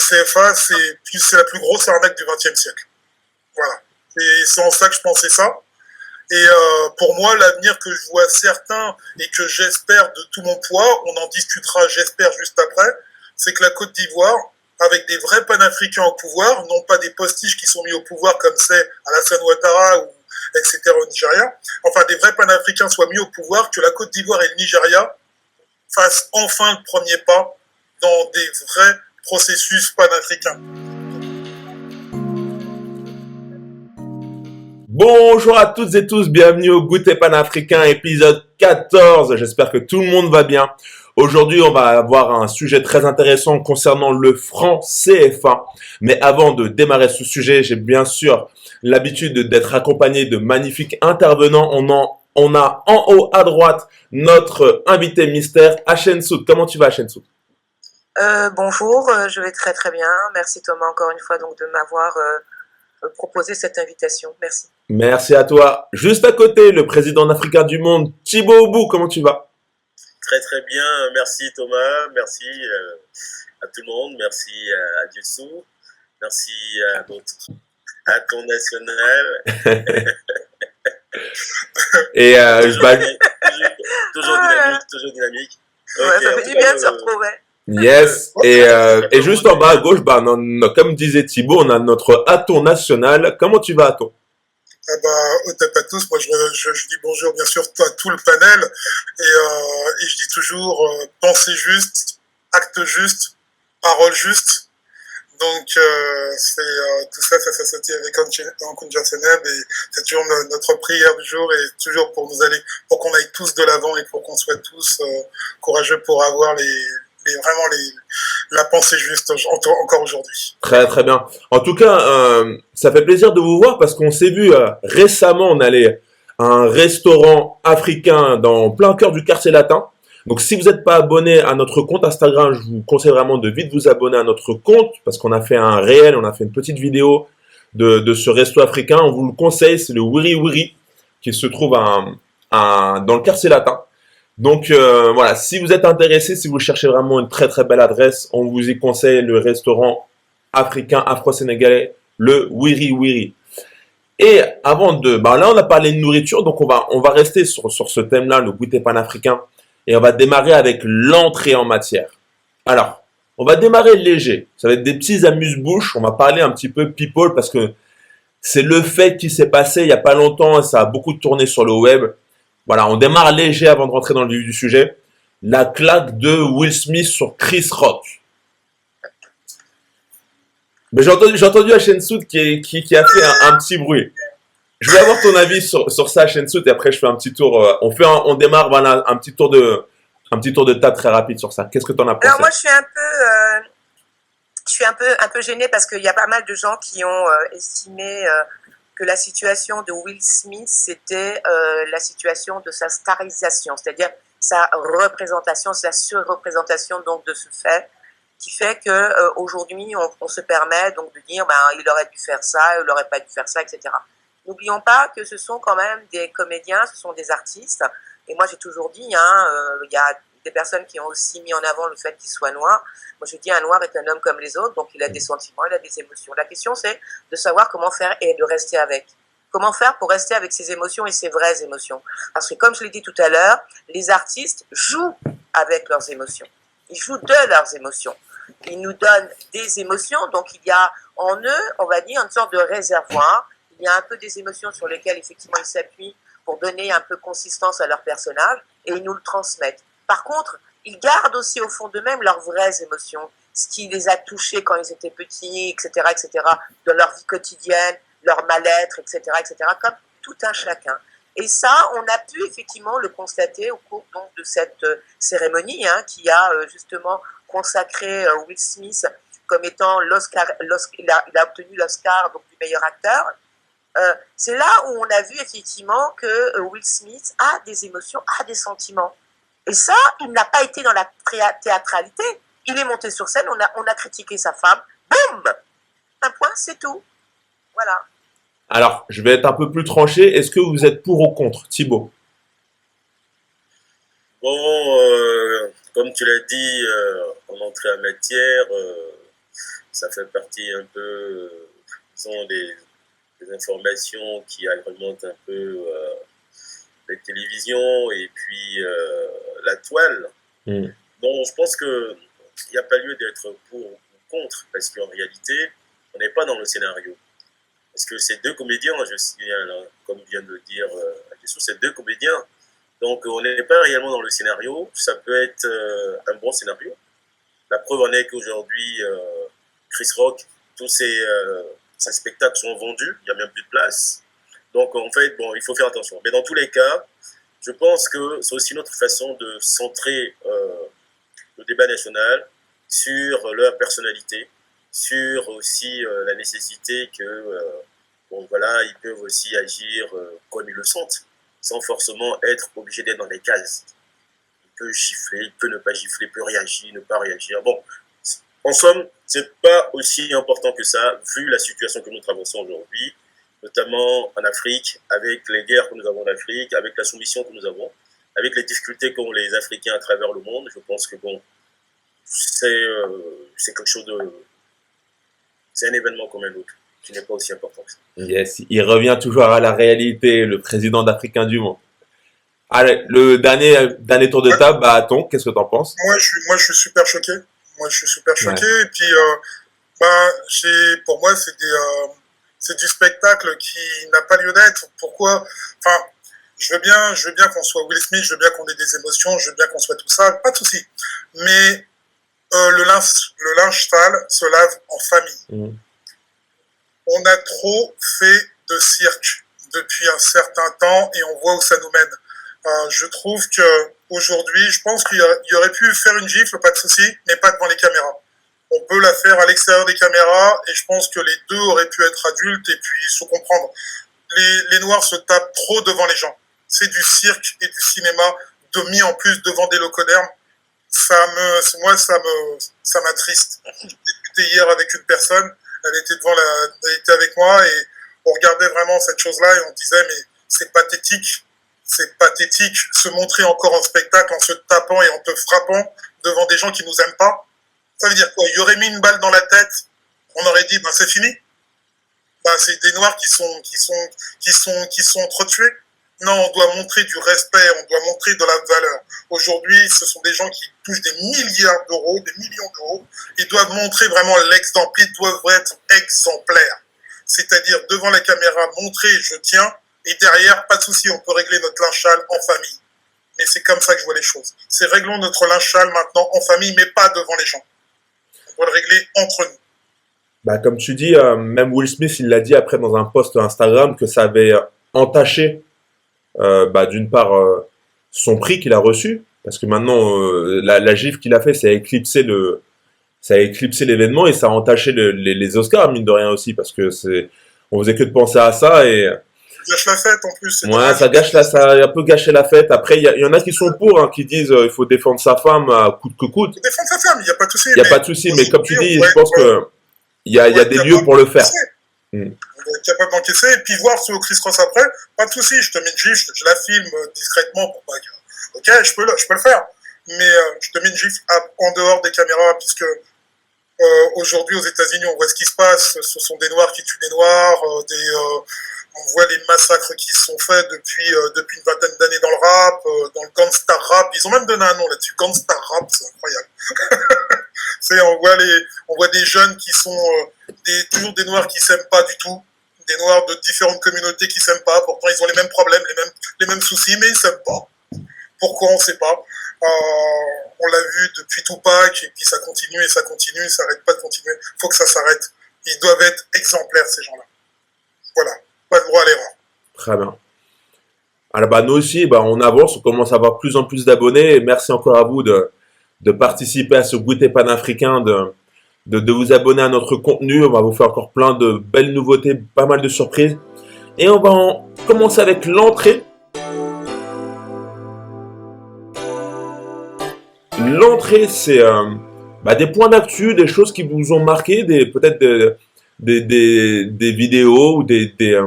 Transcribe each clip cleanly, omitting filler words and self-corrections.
CFA, c'est la plus grosse arnaque du XXe siècle. Voilà. Et c'est en ça que je pensais ça. Et pour moi, l'avenir que je vois certain et que j'espère de tout mon poids, on en discutera, j'espère, juste après, c'est que la Côte d'Ivoire, avec des vrais panafricains au pouvoir, non pas des postiches qui sont mis au pouvoir comme c'est Alassane Ouattara ou etc. au Nigeria, enfin des vrais panafricains soient mis au pouvoir, que la Côte d'Ivoire et le Nigeria fassent enfin le premier pas dans des vrais processus panafricains. Bonjour à toutes et tous, bienvenue au Goûter Panafricain, épisode 14. J'espère que tout le monde va bien. Aujourd'hui, on va avoir un sujet très intéressant concernant le franc CFA. Mais avant de démarrer ce sujet, j'ai bien sûr l'habitude d'être accompagné de magnifiques intervenants. On a en haut à droite notre invité mystère, Hachen Soud. Comment tu vas, Hachen Soud? Bonjour, je vais très très bien. Merci Thomas encore une fois donc de m'avoir proposé cette invitation. Merci. Merci à toi. Juste à côté, le président africain du monde, Thibaut Oubou. Comment tu vas? Très très bien, merci Thomas, merci à tout le monde, merci à Dieussou, merci à ton national. Et toujours dynamique. Ouais, okay, ça fait du bien de se retrouver. Yes. Et juste en bas à gauche, comme disait Thibaut, on a notre Aton national. Comment tu vas, Aton? Au tap à tous, moi je dis bonjour bien sûr à tout le panel et je dis toujours pensée juste, acte juste, parole juste. Donc tout ça s'associe avec Ankunja Seneb et c'est toujours notre prière du jour et toujours pour qu'on aille tous de l'avant et pour qu'on soit tous courageux pour avoir la pensée juste encore aujourd'hui. Très très bien. En tout cas, ça fait plaisir de vous voir parce qu'on s'est vu récemment, on allait à un restaurant africain dans plein cœur du quartier latin. Donc si vous n'êtes pas abonné à notre compte Instagram, je vous conseille vraiment de vite vous abonner à notre compte parce qu'on a fait un réel, on a fait une petite vidéo de ce resto africain. On vous le conseille, c'est le Wiri Wiri qui se trouve dans le quartier latin. Donc voilà, si vous êtes intéressé, si vous cherchez vraiment une très très belle adresse, on vous y conseille le restaurant africain afro-sénégalais, le Wiri Wiri. Et avant là on a parlé de nourriture, donc on va rester sur ce thème-là, le goûter panafricain, et on va démarrer avec l'entrée en matière. Alors, on va démarrer léger, ça va être des petits amuse-bouches, on va parler un petit peu people parce que c'est le fait qui s'est passé il y a pas longtemps et ça a beaucoup tourné sur le web. Voilà, on démarre léger avant de rentrer dans le vif du sujet. La claque de Will Smith sur Chris Rock. Mais j'ai entendu Hachen Soud qui a fait un petit bruit. Je vais avoir ton avis sur ça, Hachen Soud, et après je fais un petit tour. On démarre voilà, un petit tour de table très rapide sur ça. Qu'est-ce que tu en as pensé? Alors moi je suis un peu gênée parce qu'il y a pas mal de gens qui ont estimé que la situation de Will Smith, c'était la situation de sa starisation, c'est-à-dire sa représentation, sa surreprésentation donc de ce fait, qui fait que aujourd'hui on se permet donc de dire il aurait dû faire ça, il n'aurait pas dû faire ça, etc. N'oublions pas que ce sont quand même des comédiens, ce sont des artistes, et moi j'ai toujours dit, il y a des personnes qui ont aussi mis en avant le fait qu'il soit noir. Moi, je dis un noir est un homme comme les autres, donc il a des sentiments, il a des émotions. La question, c'est de savoir comment faire et de rester avec. Comment faire pour rester avec ses émotions et ses vraies émotions? Parce que, comme je l'ai dit tout à l'heure, les artistes jouent avec leurs émotions. Ils jouent de leurs émotions. Ils nous donnent des émotions, donc il y a en eux, on va dire, une sorte de réservoir. Il y a un peu des émotions sur lesquelles, effectivement, ils s'appuient pour donner un peu consistance à leur personnage et ils nous le transmettent. Par contre, ils gardent aussi au fond d'eux-mêmes leurs vraies émotions, ce qui les a touchés quand ils étaient petits, etc., dans leur vie quotidienne, leur mal-être, etc., comme tout un chacun. Et ça, on a pu effectivement le constater au cours donc, de cette cérémonie qui a justement consacré Will Smith comme étant il a obtenu l'Oscar donc, du meilleur acteur. C'est là où on a vu effectivement que Will Smith a des émotions, a des sentiments. Et ça, il n'a pas été dans la théâtralité. Il est monté sur scène, on a critiqué sa femme. Boum! Un point, c'est tout. Voilà. Alors, je vais être un peu plus tranché. Est-ce que vous êtes pour ou contre, Thibaut? Bon, comme tu l'as dit, en entrée en matière, ça fait partie un peu, disons, des informations qui agrémentent un peu les télévisions et puis la toile. Donc, je pense qu'il n'y a pas lieu d'être pour ou contre, parce qu'en réalité, on n'est pas dans le scénario. Parce que ces deux comédiens, je signale, comme vient de le dire Adjessou, c'est deux comédiens. Donc, on n'est pas réellement dans le scénario. Ça peut être un bon scénario. La preuve en est qu'aujourd'hui, Chris Rock, tous ses spectacles sont vendus. Il n'y a même plus de place. Donc, en fait, bon, il faut faire attention. Mais dans tous les cas, je pense que c'est aussi notre façon de centrer le débat national sur leur personnalité, sur aussi la nécessité que, bon, voilà, ils peuvent aussi agir comme ils le sentent, sans forcément être obligés d'être dans les cases. Il peut gifler, il peut ne pas gifler, il peut réagir, ne pas réagir. Bon, en somme, c'est pas aussi important que ça, vu la situation que nous traversons aujourd'hui, notamment en Afrique, avec les guerres que nous avons en Afrique, avec la soumission que nous avons, avec les difficultés qu'ont les Africains à travers le monde. Je pense que, bon, c'est quelque chose de... C'est un événement comme un autre, qui n'est pas aussi important que ça. Yes, il revient toujours à la réalité, le président d'Africain du monde. Allez, le dernier tour de table, bah, Ton, qu'est-ce que t'en penses? Moi, je suis super choqué. Moi, je suis super choqué. Ouais. Et puis, pour moi, c'est du spectacle qui n'a pas lieu d'être. Pourquoi? Enfin, je veux bien qu'on soit Will Smith, je veux bien qu'on ait des émotions, je veux bien qu'on soit tout ça, pas de souci. Mais le linge sale se lave en famille. On a trop fait de cirque depuis un certain temps et on voit où ça nous mène. Je trouve que aujourd'hui, je pense qu'il y aurait pu faire une gifle, pas de souci, mais pas devant les caméras. On peut la faire à l'extérieur des caméras et je pense que les deux auraient pu être adultes et puis se comprendre. Les Noirs se tapent trop devant les gens. C'est du cirque et du cinéma mis en plus devant des locaux-d'herbe. Moi, ça m'attriste. J'ai discuté hier avec une personne, elle était avec moi et on regardait vraiment cette chose-là et on disait mais c'est pathétique, se montrer encore en spectacle en se tapant et en te frappant devant des gens qui nous aiment pas. Ça veut dire quoi? Il y aurait mis une balle dans la tête, on aurait dit ben c'est fini. Ben, c'est des Noirs qui sont entretués. Non, on doit montrer du respect, on doit montrer de la valeur. Aujourd'hui, ce sont des gens qui touchent des milliards d'euros, des millions d'euros. Ils doivent montrer vraiment l'exemple, ils doivent être exemplaires. C'est-à-dire, devant la caméra, montrer je tiens, et derrière, pas de souci, on peut régler notre linge sale en famille. Mais c'est comme ça que je vois les choses. C'est réglons notre linge sale maintenant en famille, mais pas devant les gens. On doit le régler entre nous. Bah, comme tu dis, même Will Smith, il l'a dit après dans un post Instagram que ça avait entaché d'une part son prix qu'il a reçu, parce que maintenant la gifle qu'il a fait, ça a éclipsé l'événement et ça a entaché les Oscars, mine de rien aussi, parce que on faisait que de penser à ça et Ça gâche la fête en plus. ouais, ça a un peu gâché la fête. Après, il y en a qui sont pour, qui disent il faut défendre sa femme à coûte que coûte. Il faut défendre sa femme, il n'y a pas de souci. Il n'y a pas de souci, mais comme tu dis, je pense que il y a des lieux pour le faire. On doit être capable d'encaisser et puis voir sur Chris Cross après, pas de souci, je te mets une gifle, je la filme discrètement pour pas que... Ok, je peux le faire, mais je te mets une gifle en dehors des caméras, puisque aujourd'hui aux États-Unis on voit ce qui se passe, ce sont des Noirs qui tuent des Noirs, on voit les massacres qui sont faits depuis une vingtaine d'années dans le rap, dans le gangsta rap, ils ont même donné un nom là-dessus, gangsta rap, c'est incroyable. On voit des jeunes qui sont toujours des Noirs qui s'aiment pas du tout, des Noirs de différentes communautés qui s'aiment pas, pourtant ils ont les mêmes problèmes, les mêmes soucis, mais ils s'aiment pas. Pourquoi, on sait pas. On l'a vu depuis Tupac, et puis ça continue, ça arrête pas de continuer. Faut que ça s'arrête. Ils doivent être exemplaires, ces gens-là. Voilà. Pas de droit à l'erreur. Très bien. Alors, nous aussi, on avance, on commence à avoir plus en plus d'abonnés. Et merci encore à vous de participer à ce goûter panafricain, de vous abonner à notre contenu. On va vous faire encore plein de belles nouveautés, pas mal de surprises. Et on va commencer avec l'entrée. L'entrée, c'est des points d'actu, des choses qui vous ont marqué, peut-être des vidéos ou des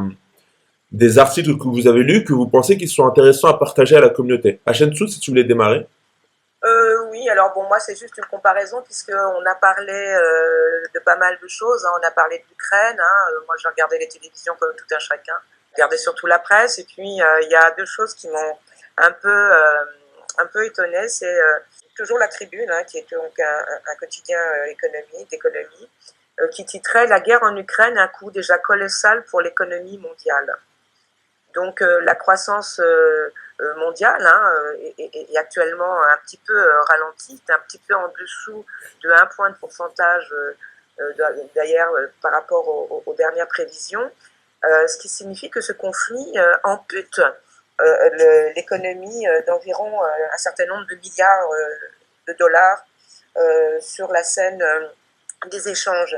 articles que vous avez lus, que vous pensez qu'ils sont intéressants à partager à la communauté. Hachensu, si tu voulais démarrer. Oui, alors bon, moi c'est juste une comparaison puisqu'on a parlé de pas mal de choses, hein. On a parlé de l'Ukraine, hein. Moi j'ai regardé les télévisions comme tout un chacun, regardé surtout la presse, et puis il y a deux choses qui m'ont un peu, euh, un peu étonnée. C'est toujours la Tribune, hein, qui est donc un quotidien d'économie, qui titrait «La guerre en Ukraine, un coût déjà colossal pour l'économie mondiale». Donc la croissance mondiale, hein, est actuellement un petit peu ralentie, un petit peu en dessous de 1 point de pourcentage d'ailleurs par rapport aux dernières prévisions, ce qui signifie que ce conflit ampute l'économie d'environ un certain nombre de milliards de dollars sur la scène des échanges.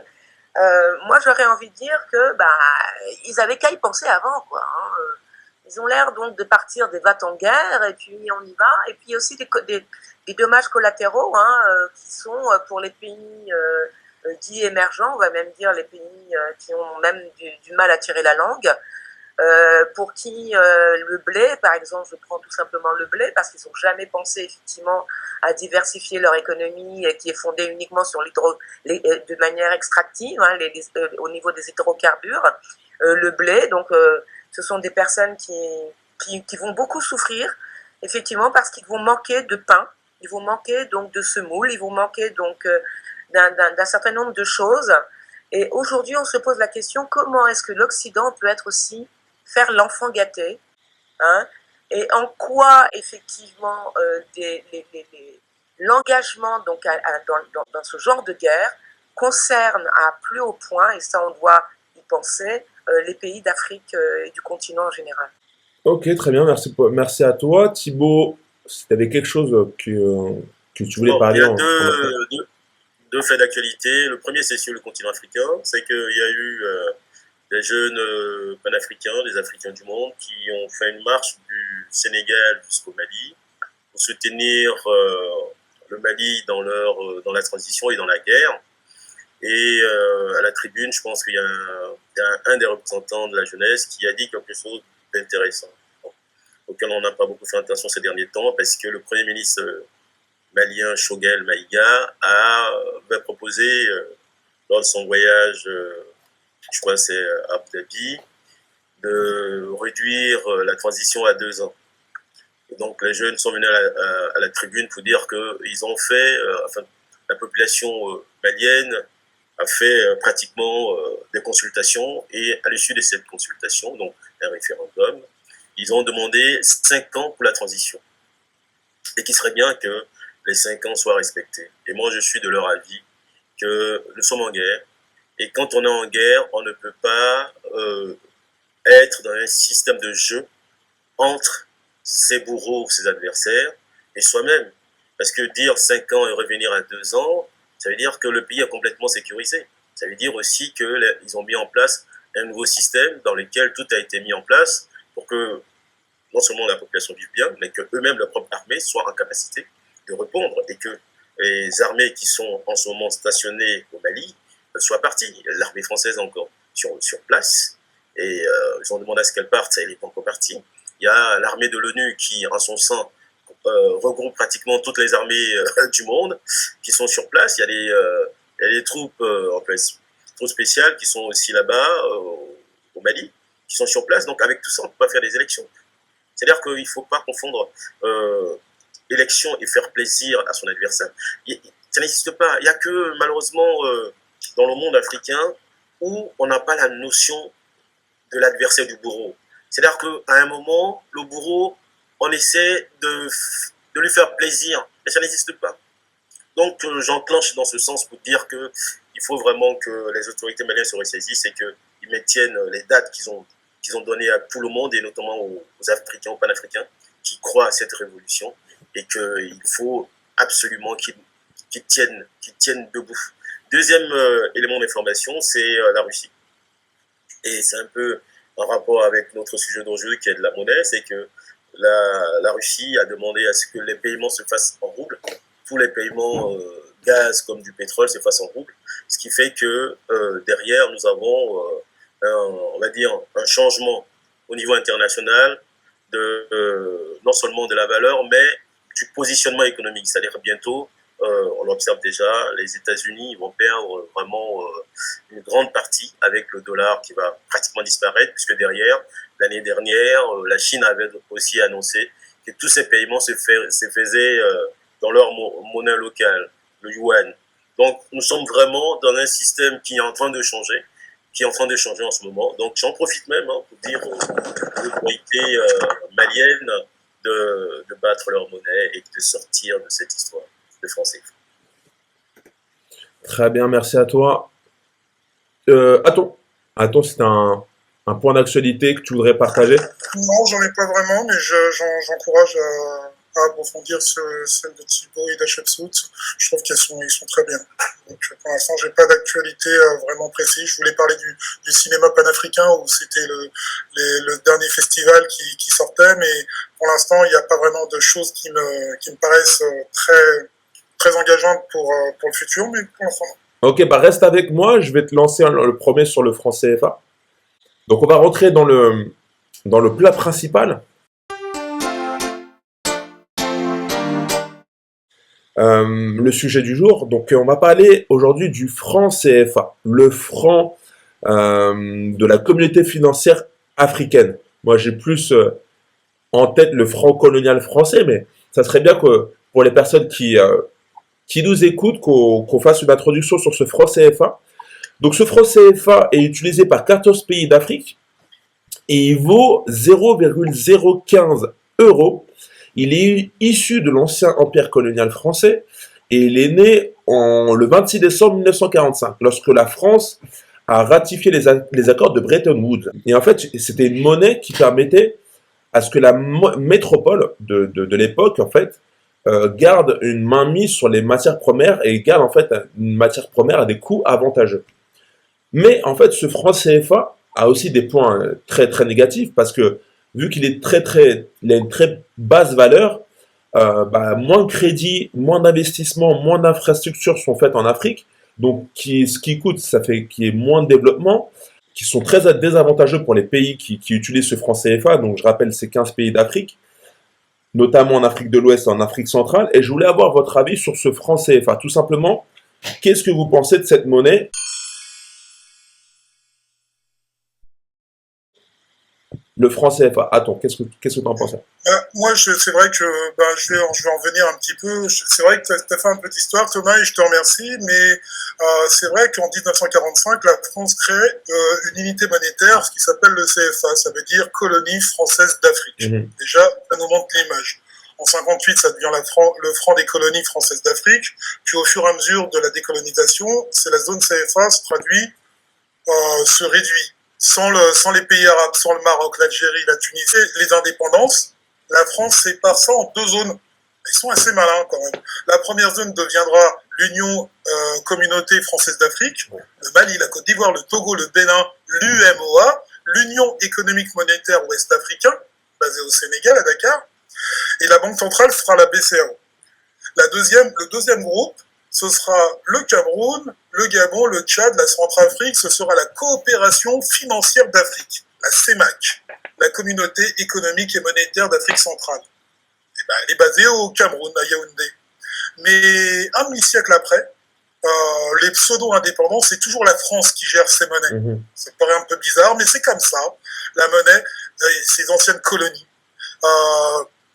Moi, j'aurais envie de dire que ils avaient qu'à y penser avant, quoi. Hein. Ils ont l'air donc de partir des vats en guerre, et puis on y va. Et puis aussi des dommages collatéraux, hein, qui sont pour les pays dits émergents, on va même dire les pays qui ont même du mal à tirer la langue, pour qui le blé, par exemple, je prends tout simplement le blé, parce qu'ils n'ont jamais pensé effectivement à diversifier leur économie qui est fondée uniquement sur de manière extractive, hein, au niveau des hydrocarbures. Le blé, donc ce sont des personnes qui vont beaucoup souffrir, effectivement, parce qu'ils vont manquer de pain, ils vont manquer donc de semoule, ils vont manquer donc d'un certain nombre de choses. Et aujourd'hui, on se pose la question, comment est-ce que l'Occident peut être aussi faire l'enfant gâté, hein, et en quoi effectivement l'engagement donc dans ce genre de guerre concerne à plus haut point, et ça on doit y penser, les pays d'Afrique et du continent en général. Ok, très bien, merci à toi. Thibaut, si tu avais quelque chose que tu voulais Bon, il parler y a en après. deux faits d'actualité. Le premier, c'est sur le continent africain. C'est qu'il y a eu des jeunes panafricains, des Africains du monde, qui ont fait une marche du Sénégal jusqu'au Mali pour soutenir le Mali dans la transition et dans la guerre. Et à la tribune, je pense qu'il y a un des représentants de la jeunesse qui a dit quelque chose d'intéressant, auquel on n'a pas beaucoup fait attention ces derniers temps, parce que le Premier ministre malien Choguel Maïga avait proposé, lors de son voyage, je crois que c'est à Abu Dhabi, de réduire la transition à 2 ans. Et donc les jeunes sont venus à la tribune pour dire qu'ils ont fait, enfin, la population malienne a fait pratiquement des consultations, et à l'issue de cette consultation, donc un référendum, ils ont demandé 5 ans pour la transition. Et qu'il serait bien que les 5 ans soient respectés. Et moi, je suis de leur avis que nous sommes en guerre. Et quand on est en guerre, on ne peut pas être dans un système de jeu entre ses bourreaux, ses adversaires et soi-même. Parce que dire 5 ans et revenir à 2 ans, ça veut dire que le pays est complètement sécurisé. Ça veut dire aussi qu'ils ont mis en place un nouveau système dans lequel tout a été mis en place pour que non seulement la population vive bien, mais que eux-mêmes, leur propre armée, soient en capacité de répondre, et que les armées qui sont en ce moment stationnées au Mali soient parties. L'armée française encore sur place, et ils ont demandé à ce qu'elle parte, elle n'est pas encore partie. Il y a l'armée de l'ONU qui, en son sein, regroupe pratiquement toutes les armées du monde qui sont sur place. Il y a des troupes, troupes spéciales qui sont aussi là-bas, au Mali, qui sont sur place. Donc avec tout ça, on ne peut pas faire des élections. C'est-à-dire qu'il ne faut pas confondre élection et faire plaisir à son adversaire. Ça n'existe pas. Il n'y a que, malheureusement, dans le monde africain, où on n'a pas la notion de l'adversaire du bourreau. C'est-à-dire qu'à un moment, le bourreau, on essaie de lui faire plaisir, mais ça n'existe pas. Donc j'enclenche dans ce sens pour dire qu'il faut vraiment que les autorités maliennes se ressaisissent et qu'ils maintiennent les dates qu'ils ont données à tout le monde, et notamment aux Africains, aux Panafricains, qui croient à cette révolution, et qu'il faut absolument qu'ils tiennent debout. Deuxième élément d'information, c'est la Russie. Et c'est un peu en rapport avec notre sujet d'aujourd'hui qui est de la monnaie, c'est que la Russie a demandé à ce que les paiements se fassent en roubles. Tous les paiements gaz comme du pétrole se fassent en roubles. Ce qui fait que derrière, nous avons, on va dire, un changement au niveau international non seulement de la valeur, mais du positionnement économique. C'est-à-dire bientôt, on l'observe déjà, les États-Unis vont perdre vraiment une grande partie avec le dollar qui va pratiquement disparaître, puisque derrière, l'année dernière, la Chine avait aussi annoncé que tous ces paiements se faisaient dans leur monnaie locale, le yuan. Donc, nous sommes vraiment dans un système qui est en train de changer, en ce moment. Donc, j'en profite même pour dire aux autorités maliennes de battre leur monnaie et de sortir de cette histoire de francs CFA. Très bien, merci à toi. Attends, c'est un point d'actualité que tu voudrais partager? Non, j'en ai pas vraiment, mais j'encourage à approfondir celle de Thibaut et d'Hatshepsut. Je trouve qu'ils sont très bien. Donc, pour l'instant, j'ai pas d'actualité vraiment précise. Je voulais parler du cinéma panafricain où c'était le dernier festival qui sortait, mais pour l'instant, il n'y a pas vraiment de choses qui me paraissent très engageantes pour le futur, mais pour l'instant, non. Ok, bah reste avec moi, je vais te lancer le premier sur le franc CFA. Donc on va rentrer dans le plat principal. Le sujet du jour. Donc on va parler aujourd'hui du franc CFA, le franc de la communauté financière africaine. Moi j'ai plus en tête le franc colonial français, mais ça serait bien que pour les personnes qui nous écoutent, qu'on fasse une introduction sur ce franc CFA. Donc ce franc CFA est utilisé par 14 pays d'Afrique et il vaut 0,015 euros. Il est issu de l'ancien empire colonial français et il est né le 26 décembre 1945 lorsque la France a ratifié les accords de Bretton Woods. Et en fait, c'était une monnaie qui permettait à ce que la métropole de l'époque, en fait, garde une mainmise sur les matières premières et garde en fait une matière première à des coûts avantageux. Mais en fait, ce franc CFA a aussi des points très très négatifs parce que vu qu'il est il a une très basse valeur, moins de crédits, moins d'investissements, moins d'infrastructures sont faites en Afrique. Donc, ce qui coûte, ça fait qu'il y ait moins de développement, qui sont très désavantageux pour les pays qui utilisent ce franc CFA. Donc, je rappelle, c'est 15 pays d'Afrique, notamment en Afrique de l'Ouest et en Afrique centrale. Et je voulais avoir votre avis sur ce franc CFA. Tout simplement, qu'est-ce que vous pensez de cette monnaie ? Le franc CFA. Attends, qu'est-ce que tu en penses ? Moi, c'est vrai que je vais en venir un petit peu. C'est vrai que tu as fait un peu d'histoire, Thomas, et je te remercie, mais c'est vrai qu'en 1945, la France crée une unité monétaire, ce qui s'appelle le CFA, ça veut dire Colonie française d'Afrique. Déjà, ça nous montre l'image. En 58, ça devient le franc des colonies françaises d'Afrique, puis au fur et à mesure de la décolonisation, c'est la zone CFA se réduit. Sans les pays arabes, sans le Maroc, l'Algérie, la Tunisie, les indépendances, la France sépare ça en deux zones. Ils sont assez malins quand même. La première zone deviendra l'Union communauté française d'Afrique, le Mali, la Côte d'Ivoire, le Togo, le Bénin, l'UMOA, l'Union économique monétaire ouest-africain, basée au Sénégal, à Dakar, et la Banque centrale fera la BCAO. Le deuxième groupe, ce sera le Cameroun, le Gabon, le Tchad, la Centrafrique, ce sera la coopération financière d'Afrique, la CEMAC, la communauté économique et monétaire d'Afrique centrale. Elle est basée au Cameroun, à Yaoundé. Mais un demi-siècle après, les pseudo-indépendants, c'est toujours la France qui gère ces monnaies. Ça paraît un peu bizarre, mais c'est comme ça. La monnaie, ces anciennes colonies.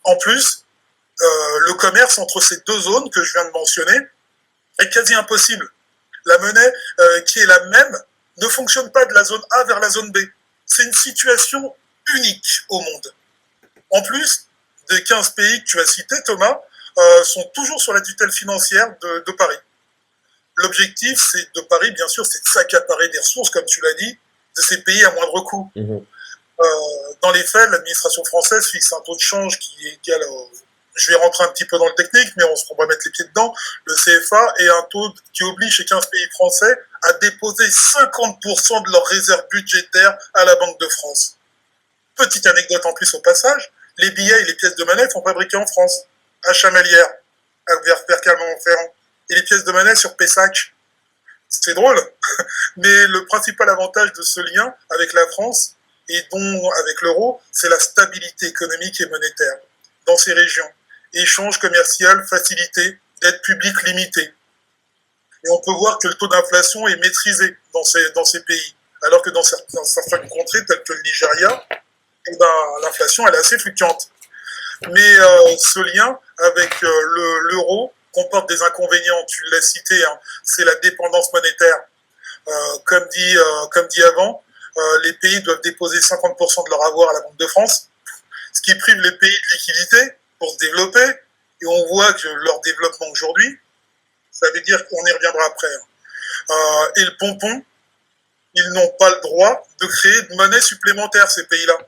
En plus, le commerce entre ces deux zones que je viens de mentionner est quasi impossible. La monnaie qui est la même ne fonctionne pas de la zone A vers la zone B. C'est une situation unique au monde. En plus, des 15 pays que tu as cités, Thomas, sont toujours sur la tutelle financière de Paris. L'objectif de Paris, bien sûr, c'est de s'accaparer des ressources, comme tu l'as dit, de ces pays à moindre coût. Dans les faits, l'administration française fixe un taux de change qui est égal je vais rentrer un petit peu dans le technique, mais on va mettre les pieds dedans. Le CFA est un taux qui oblige les 15 pays français à déposer 50% de leurs réserves budgétaires à la Banque de France. Petite anecdote en plus au passage, les billets et les pièces de monnaie sont fabriqués en France, à Chamalières, vers Clermont-Ferrand, et les pièces de monnaie sur Pessac. C'est drôle, mais le principal avantage de ce lien avec la France, et avec l'euro, c'est la stabilité économique et monétaire dans ces régions. échange commercial facilité, dette publique limitée. Et on peut voir que le taux d'inflation est maîtrisé dans ces pays, alors que dans certaines contrées, telles que le Nigeria, l'inflation elle est assez fluctuante. Mais ce lien avec l'euro comporte des inconvénients, tu l'as cité, hein, c'est la dépendance monétaire. Comme dit avant, les pays doivent déposer 50% de leur avoir à la Banque de France, ce qui prive les pays de liquidité pour se développer. Et on voit que leur développement aujourd'hui, ça veut dire qu'on y reviendra après. Et le pompon, ils n'ont pas le droit de créer de monnaie supplémentaire, ces pays-là.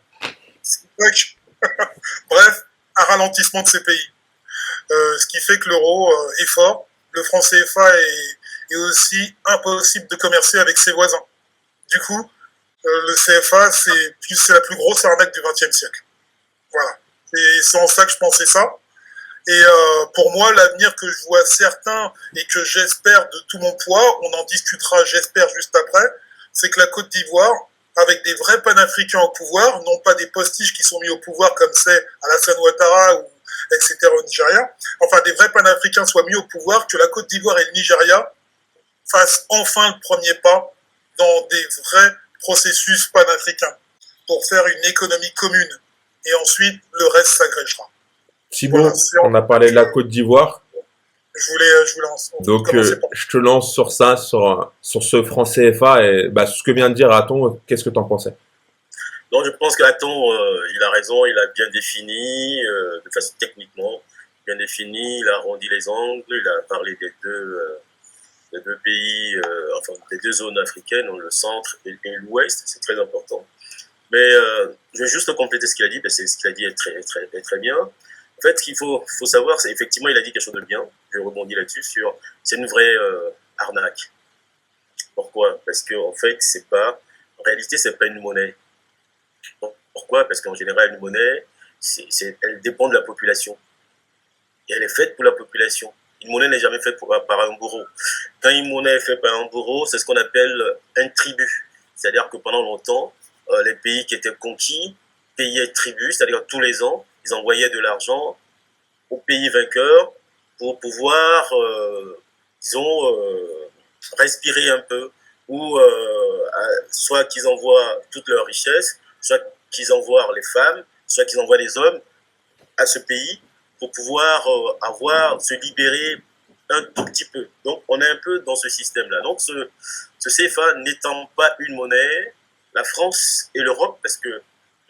Bref, un ralentissement de ces pays. Ce qui fait que l'euro est fort. Le franc CFA est aussi impossible de commercer avec ses voisins. Du coup, le CFA, c'est la plus grosse arnaque du XXe siècle. Voilà. Et c'est en ça que je pensais ça. Et pour moi, l'avenir que je vois certain et que j'espère de tout mon poids, on en discutera, j'espère, juste après, c'est que la Côte d'Ivoire, avec des vrais panafricains au pouvoir, non pas des postiches qui sont mis au pouvoir comme c'est Alassane Ouattara ou etc. au Nigeria, enfin des vrais panafricains soient mis au pouvoir, que la Côte d'Ivoire et le Nigeria fassent enfin le premier pas dans des vrais processus panafricains pour faire une économie commune. Et ensuite, le reste s'agrégera. Thibaut, voilà, on a parlé de la Côte d'Ivoire. Je voulais donc, je te lance sur ça, sur ce franc CFA. Et ce que vient de dire Aton, qu'est-ce que tu en pensais? Donc, je pense qu'Aton, il a raison, il a bien défini, de façon techniquement, bien défini, il a arrondi les angles, il a parlé des deux pays, enfin des deux zones africaines, le centre et l'ouest, c'est très important. Mais je vais juste compléter ce qu'il a dit, parce que ce qu'il a dit est très bien. En fait, ce qu'il faut savoir, c'est effectivement, il a dit quelque chose de bien. Je rebondis là-dessus c'est une vraie arnaque. Pourquoi? Parce que en fait, en réalité, c'est pas une monnaie. Pourquoi? Parce qu'en général, une monnaie, elle dépend de la population. Et elle est faite pour la population. Une monnaie n'est jamais faite par un bourreau. Quand une monnaie est faite par un bourreau, c'est ce qu'on appelle un tribut. C'est-à-dire que pendant longtemps, les pays qui étaient conquis payaient tribut, c'est-à-dire tous les ans, ils envoyaient de l'argent aux pays vainqueurs pour pouvoir, respirer un peu, ou soit qu'ils envoient toute leur richesse, soit qu'ils envoient les femmes, soit qu'ils envoient les hommes à ce pays pour pouvoir se libérer un tout petit peu. Donc, on est un peu dans ce système-là. Donc, ce CFA n'étant pas une monnaie, la France et l'Europe, parce que le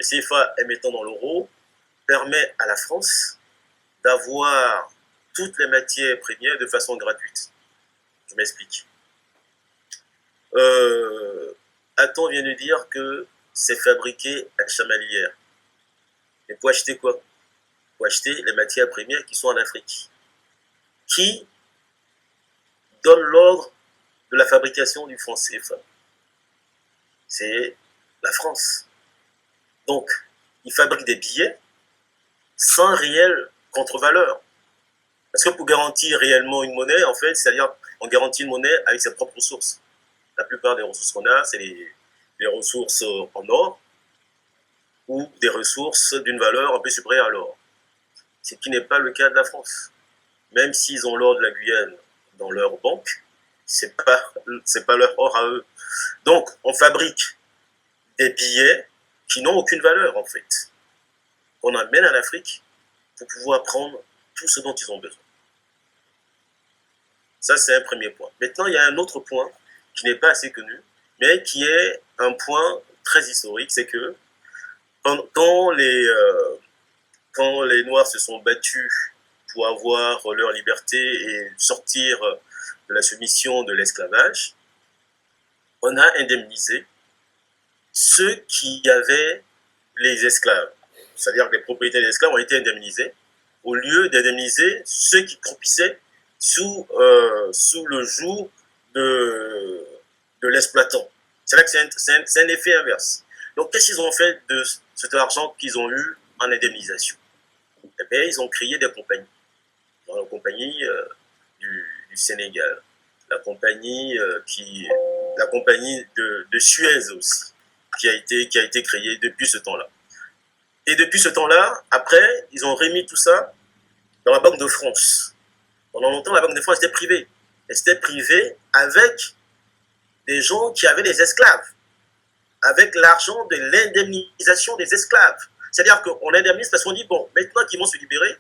CFA émettant dans l'euro, permet à la France d'avoir toutes les matières premières de façon gratuite. Je m'explique. Aton vient de dire que c'est fabriqué à Chamalières. Mais pour acheter quoi? Pour acheter les matières premières qui sont en Afrique. Qui donne l'ordre de la fabrication du franc CFA? C'est la France. Donc, ils fabriquent des billets sans réelle contre-valeur. Parce que pour garantir réellement une monnaie, en fait, c'est-à-dire on garantit une monnaie avec ses propres ressources. La plupart des ressources qu'on a, c'est les ressources en or ou des ressources d'une valeur un peu supérieure à l'or. Ce qui n'est pas le cas de la France. Même s'ils ont l'or de la Guyane dans leur banque, c'est pas leur or à eux. Donc, on fabrique des billets qui n'ont aucune valeur, en fait. On amène en Afrique pour pouvoir prendre tout ce dont ils ont besoin. Ça, c'est un premier point. Maintenant, il y a un autre point qui n'est pas assez connu, mais qui est un point très historique, c'est que quand les Noirs se sont battus pour avoir leur liberté et sortir de la soumission de l'esclavage, on a indemnisé ceux qui avaient les esclaves. C'est-à-dire que les propriétaires des esclaves ont été indemnisés au lieu d'indemniser ceux qui croupissait sous le joug de l'exploitant. C'est là que c'est un effet inverse. Donc, qu'est-ce qu'ils ont fait de cet argent qu'ils ont eu en indemnisation? Eh bien, ils ont créé des compagnies. Dans la compagnie du Sénégal, la compagnie de Suez aussi, qui a été créée depuis ce temps-là. Et depuis ce temps-là, après, ils ont remis tout ça dans la Banque de France. Pendant longtemps, la Banque de France était privée. Elle était privée avec des gens qui avaient des esclaves, avec l'argent de l'indemnisation des esclaves. C'est-à-dire qu'on indemnise parce qu'on dit, bon, maintenant qu'ils vont se libérer,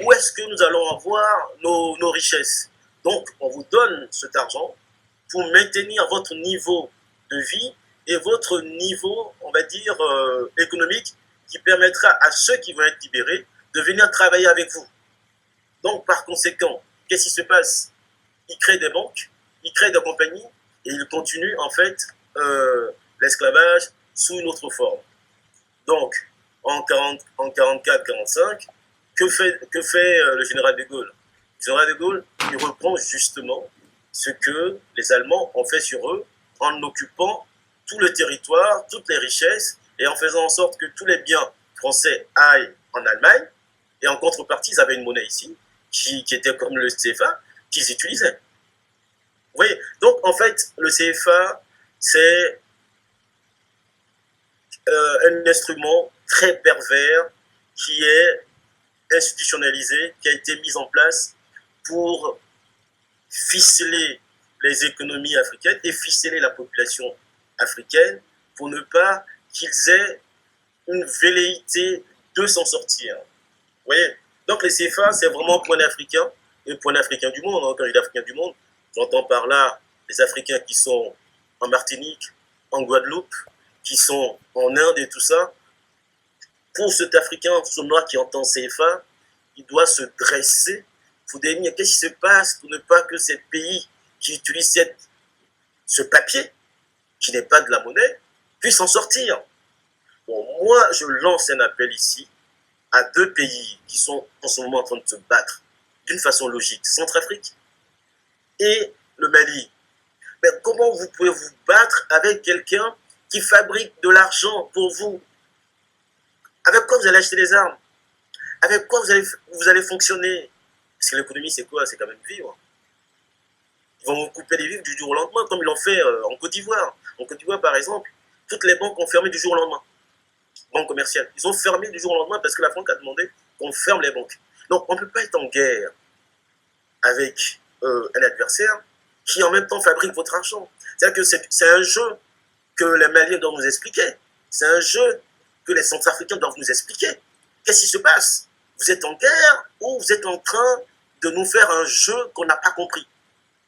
où est-ce que nous allons avoir nos richesses? Donc, on vous donne cet argent pour maintenir votre niveau de vie et votre niveau, on va dire, économique, qui permettra à ceux qui vont être libérés de venir travailler avec vous. Donc, par conséquent, qu'est-ce qui se passe? Ils créent des banques, ils créent des compagnies et ils continuent, en fait, l'esclavage sous une autre forme. Donc, en 44-45, que fait le général de Gaulle? Le général de Gaulle, il reprend justement ce que les Allemands ont fait sur eux en occupant tout le territoire, toutes les richesses et en faisant en sorte que tous les biens français aillent en Allemagne. Et en contrepartie, ils avaient une monnaie ici qui était comme le CFA qu'ils utilisaient. Vous voyez? Donc, en fait, le CFA, c'est un instrument très pervers qui est institutionnalisé, qui a été mis en place pour ficeler les économies africaines et ficeler la population africaine pour ne pas qu'ils aient une velléité de s'en sortir. Vous voyez? Donc les CFA, c'est vraiment point africain et point africain du monde. Quand je dis africain du monde, j'entends par là les Africains qui sont en Martinique, en Guadeloupe, qui sont en Inde et tout ça. Pour cet Africain, ce noir qui entend CFA, il doit se dresser pour définir qu'est-ce qui se passe pour ne pas que ces pays qui utilisent ce papier, qui n'est pas de la monnaie, puissent s'en sortir. Bon, moi, je lance un appel ici à deux pays qui sont en ce moment en train de se battre d'une façon logique, Centrafrique et le Mali. Mais comment vous pouvez vous battre avec quelqu'un qui fabrique de l'argent pour vous? Avec quoi vous allez acheter des armes? Avec quoi vous allez fonctionner? Parce que l'économie, c'est quoi? C'est quand même vivre. Ils vont vous couper les vivres du jour au lendemain, comme ils l'ont fait en Côte d'Ivoire. En Côte d'Ivoire, par exemple, toutes les banques ont fermé du jour au lendemain. Banques commerciales. Ils ont fermé du jour au lendemain parce que la France a demandé qu'on ferme les banques. Donc, on ne peut pas être en guerre avec un adversaire qui, en même temps, fabrique votre argent. C'est-à-dire que c'est un jeu que les Maliens doivent nous expliquer. C'est un jeu que les Centrafricains doivent nous expliquer. Qu'est-ce qui se passe? Vous êtes en guerre ou vous êtes en train de nous faire un jeu qu'on n'a pas compris?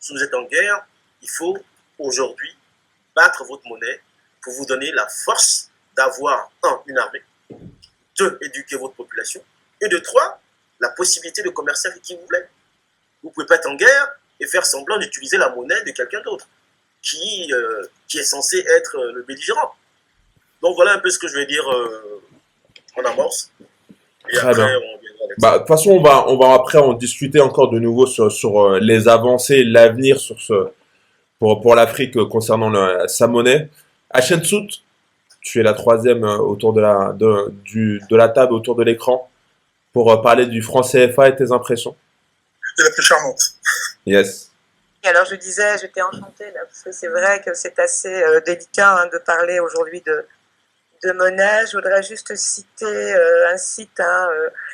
Si vous êtes en guerre, il faut aujourd'hui battre votre monnaie pour vous donner la force d'avoir, un, une armée, deux, éduquer votre population, et de trois, la possibilité de commercer avec qui vous voulez. Vous ne pouvez pas être en guerre et faire semblant d'utiliser la monnaie de quelqu'un d'autre qui est censé être le belligérant. Donc voilà un peu ce que je vais dire en amorce. Et Très après, bien. on viendra avec Bah, ça. de toute façon, on va après en discuter encore de nouveau sur les avancées, l'avenir pour l'Afrique concernant sa monnaie. Hachem Sout, tu es la troisième autour de la table, autour de l'écran, pour parler du franc CFA et tes impressions. C'est la plus charmante. Yes. Alors je disais, j'étais enchantée là, parce que c'est vrai que c'est assez délicat de parler aujourd'hui de monnaie. Je voudrais juste citer un site,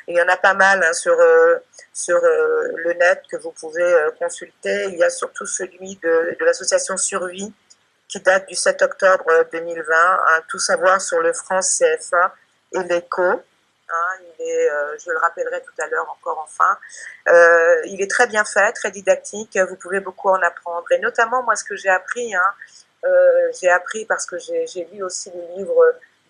il y en a pas mal sur le net que vous pouvez consulter. Il y a surtout celui de l'association Survie qui date du 7 octobre 2020, tout savoir sur le franc CFA et l'éco. Je le rappellerai tout à l'heure encore enfin. Il est très bien fait, très didactique, vous pouvez beaucoup en apprendre. Et notamment, moi, ce que j'ai appris parce que j'ai lu aussi le livre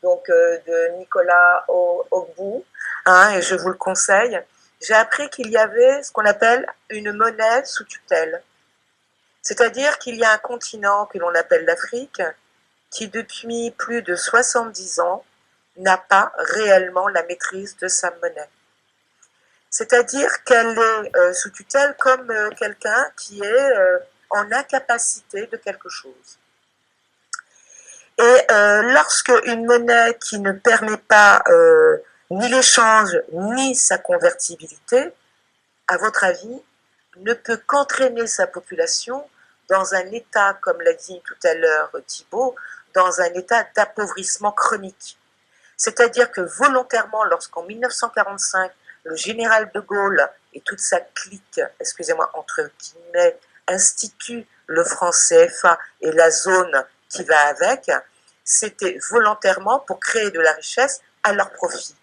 de Nicolas Ogbou, et je vous le conseille. J'ai appris qu'il y avait ce qu'on appelle une monnaie sous tutelle. C'est-à-dire qu'il y a un continent que l'on appelle l'Afrique qui, depuis plus de 70 ans, n'a pas réellement la maîtrise de sa monnaie. C'est-à-dire qu'elle est sous tutelle comme quelqu'un qui est en incapacité de quelque chose. Et lorsque une monnaie qui ne permet pas ni l'échange ni sa convertibilité, à votre avis, ne peut qu'entraîner sa population dans un état, comme l'a dit tout à l'heure Thibault, dans un état d'appauvrissement chronique. C'est-à-dire que volontairement, lorsqu'en 1945, le général de Gaulle et toute sa clique, excusez-moi, entre guillemets, instituent le franc CFA et la zone qui va avec, c'était volontairement pour créer de la richesse à leur profit.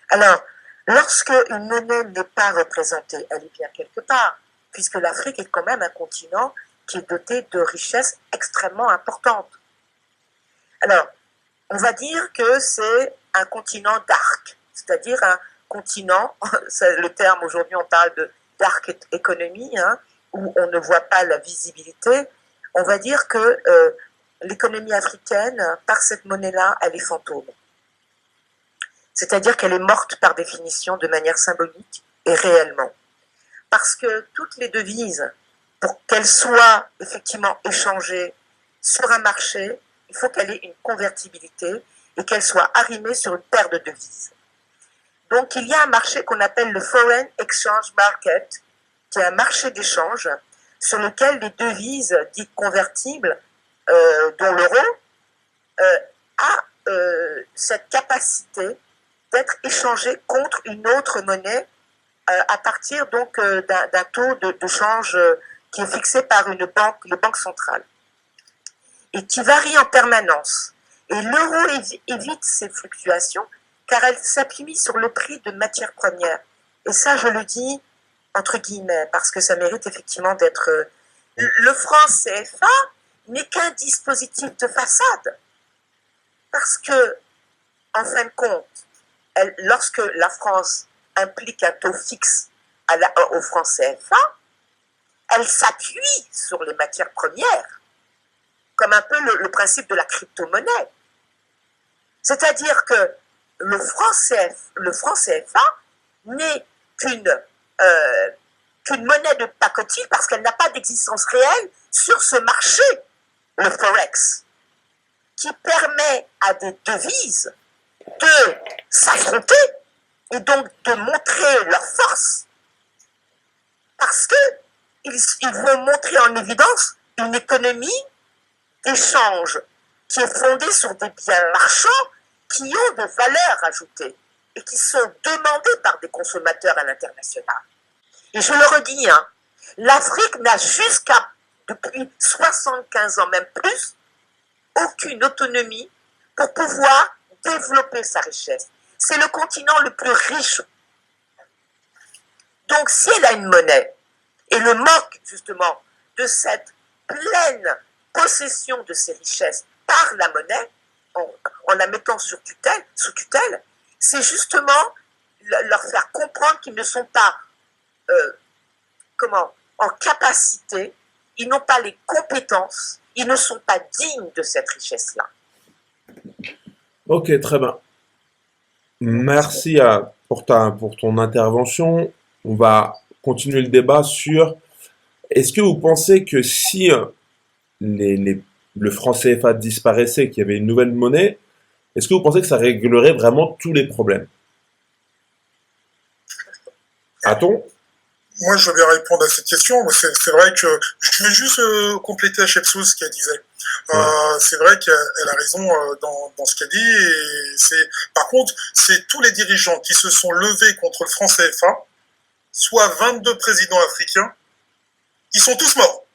Alors, lorsque une monnaie n'est pas représentée, elle est bien quelque part, puisque l'Afrique est quand même un continent qui est doté de richesses extrêmement importantes. Alors, on va dire que c'est un continent dark, c'est-à-dire un continent, le terme aujourd'hui on parle de dark economy, hein, où on ne voit pas la visibilité. On va dire que l'économie africaine, par cette monnaie-là, elle est fantôme. C'est-à-dire qu'elle est morte par définition de manière symbolique et réellement. Parce que toutes les devises, pour qu'elles soient effectivement échangées sur un marché, il faut qu'elle ait une convertibilité et qu'elle soit arrimée sur une paire de devises. Donc il y a un marché qu'on appelle le Foreign Exchange Market, qui est un marché d'échange sur lequel les devises dites convertibles, dont l'euro, a cette capacité d'être échangée contre une autre monnaie à partir donc d'un taux de change qui est fixé par une banque, les banques centrales, et qui varie en permanence. Et l'euro évite ces fluctuations car elle s'appuie sur le prix de matières premières. Et ça, je le dis entre guillemets, parce que ça mérite effectivement d'être... Le franc CFA n'est qu'un dispositif de façade. Parce que, en fin de compte, lorsque la France implique un taux fixe au franc CFA, elle s'appuie sur les matières premières, comme un peu le principe de la crypto-monnaie. C'est-à-dire que le franc CFA n'est qu'une monnaie de pacotille parce qu'elle n'a pas d'existence réelle sur ce marché, le Forex, qui permet à des devises de s'affronter et donc de montrer leur force parce qu'ils vont montrer en évidence une économie d'échange qui est fondée sur des biens marchands qui ont de valeur ajoutée et qui sont demandés par des consommateurs à l'international. Et je le redis, hein, l'Afrique n'a depuis 75 ans, même plus, aucune autonomie pour pouvoir développer sa richesse. C'est le continent le plus riche. Donc si elle a une monnaie, et le manque justement de cette pleine possession de ses richesses par la monnaie, en la mettant sous tutelle, c'est justement leur faire comprendre qu'ils ne sont pas en capacité, ils n'ont pas les compétences, ils ne sont pas dignes de cette richesse-là. Ok, très bien. Merci pour ton intervention. On va continuer le débat sur est-ce que vous pensez que si le franc CFA disparaissait, qu'il y avait une nouvelle monnaie, est-ce que vous pensez que ça réglerait vraiment tous les problèmes? A-t-on? Moi, je veux bien répondre à cette question. C'est vrai que je vais juste compléter Hatshepsut ce qu'elle disait. Ouais. C'est vrai qu'elle a raison dans ce qu'elle dit. Par contre, c'est tous les dirigeants qui se sont levés contre le franc CFA, soit 22 présidents africains, ils sont tous morts.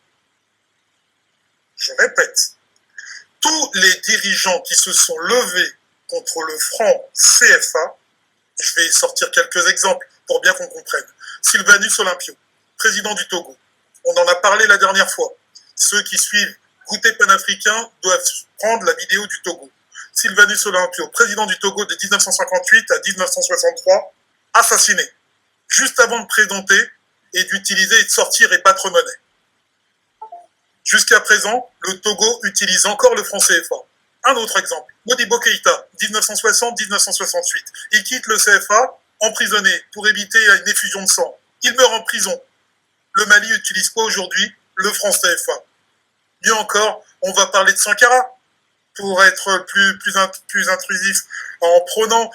Je répète, tous les dirigeants qui se sont levés contre le franc CFA, je vais sortir quelques exemples pour bien qu'on comprenne. Sylvanus Olympio, président du Togo. On en a parlé la dernière fois. Ceux qui suivent Goûter panafricain doivent prendre la vidéo du Togo. Sylvanus Olympio, président du Togo de 1958 à 1963, assassiné, juste avant de présenter et d'utiliser et de sortir et battre monnaie. Jusqu'à présent, le Togo utilise encore le franc CFA. Un autre exemple, Modibo Keïta, 1960-1968. Il quitte le CFA, emprisonné pour éviter une effusion de sang. Il meurt en prison. Le Mali n'utilise pas aujourd'hui le franc CFA. Mieux encore, on va parler de Sankara pour être plus intrusif, en prônant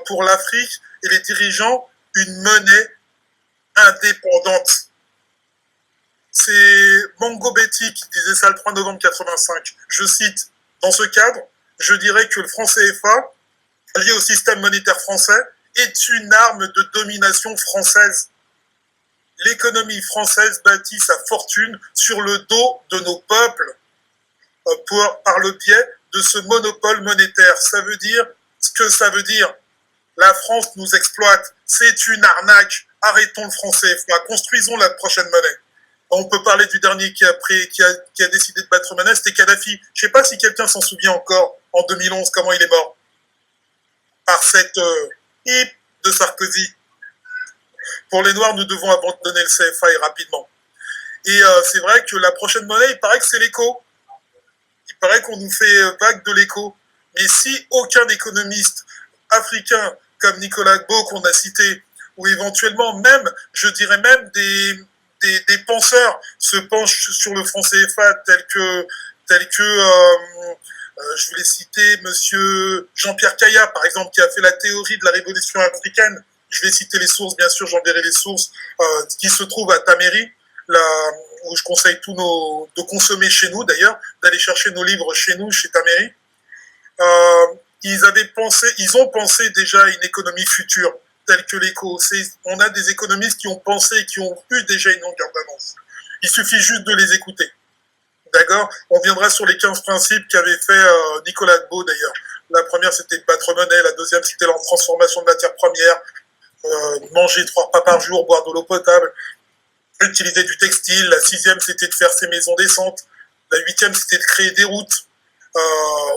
pour l'Afrique et les dirigeants une monnaie indépendante. C'est Mongo Betty qui disait ça le 3 novembre 85. Je cite, dans ce cadre, je dirais que le franc CFA, lié au système monétaire français, est une arme de domination française. L'économie française bâtit sa fortune sur le dos de nos peuples par le biais de ce monopole monétaire. Ça veut dire ce que ça veut dire. La France nous exploite. C'est une arnaque. Arrêtons le franc CFA. Construisons la prochaine monnaie. On peut parler du dernier qui a décidé de battre monnaie, c'était Kadhafi. Je ne sais pas si quelqu'un s'en souvient encore, en 2011, comment il est mort. Par cette hip de Sarkozy. Pour les Noirs, nous devons abandonner le CFA et rapidement. Et c'est vrai que la prochaine monnaie, il paraît que c'est l'écho. Il paraît qu'on nous fait vague de l'écho. Mais si aucun économiste africain comme Nicolas Gbagbo qu'on a cité, ou éventuellement même, je dirais même des penseurs se penchent sur le franc CFA tels que je voulais citer monsieur Jean-Pierre Caillat, par exemple, qui a fait la théorie de la révolution africaine. Je vais citer les sources, bien sûr, j'enverrai les sources, qui se trouvent à Taméry, où je conseille de consommer chez nous, d'ailleurs, d'aller chercher nos livres chez nous, chez Taméry. Ils ont pensé déjà à une économie future, telle que l'éco. On a des économistes qui ont pensé, qui ont eu déjà une longueur d'avance. Il suffit juste de les écouter. D'accord? On viendra sur les 15 principes qu'avait fait Nicolas Gbagbo, d'ailleurs. La première, c'était de battre monnaie. La deuxième, c'était la transformation de matières premières. Manger 3 repas par jour, boire de l'eau potable, utiliser du textile. La 6e, c'était de faire ses maisons décentes. La 8e, c'était de créer des routes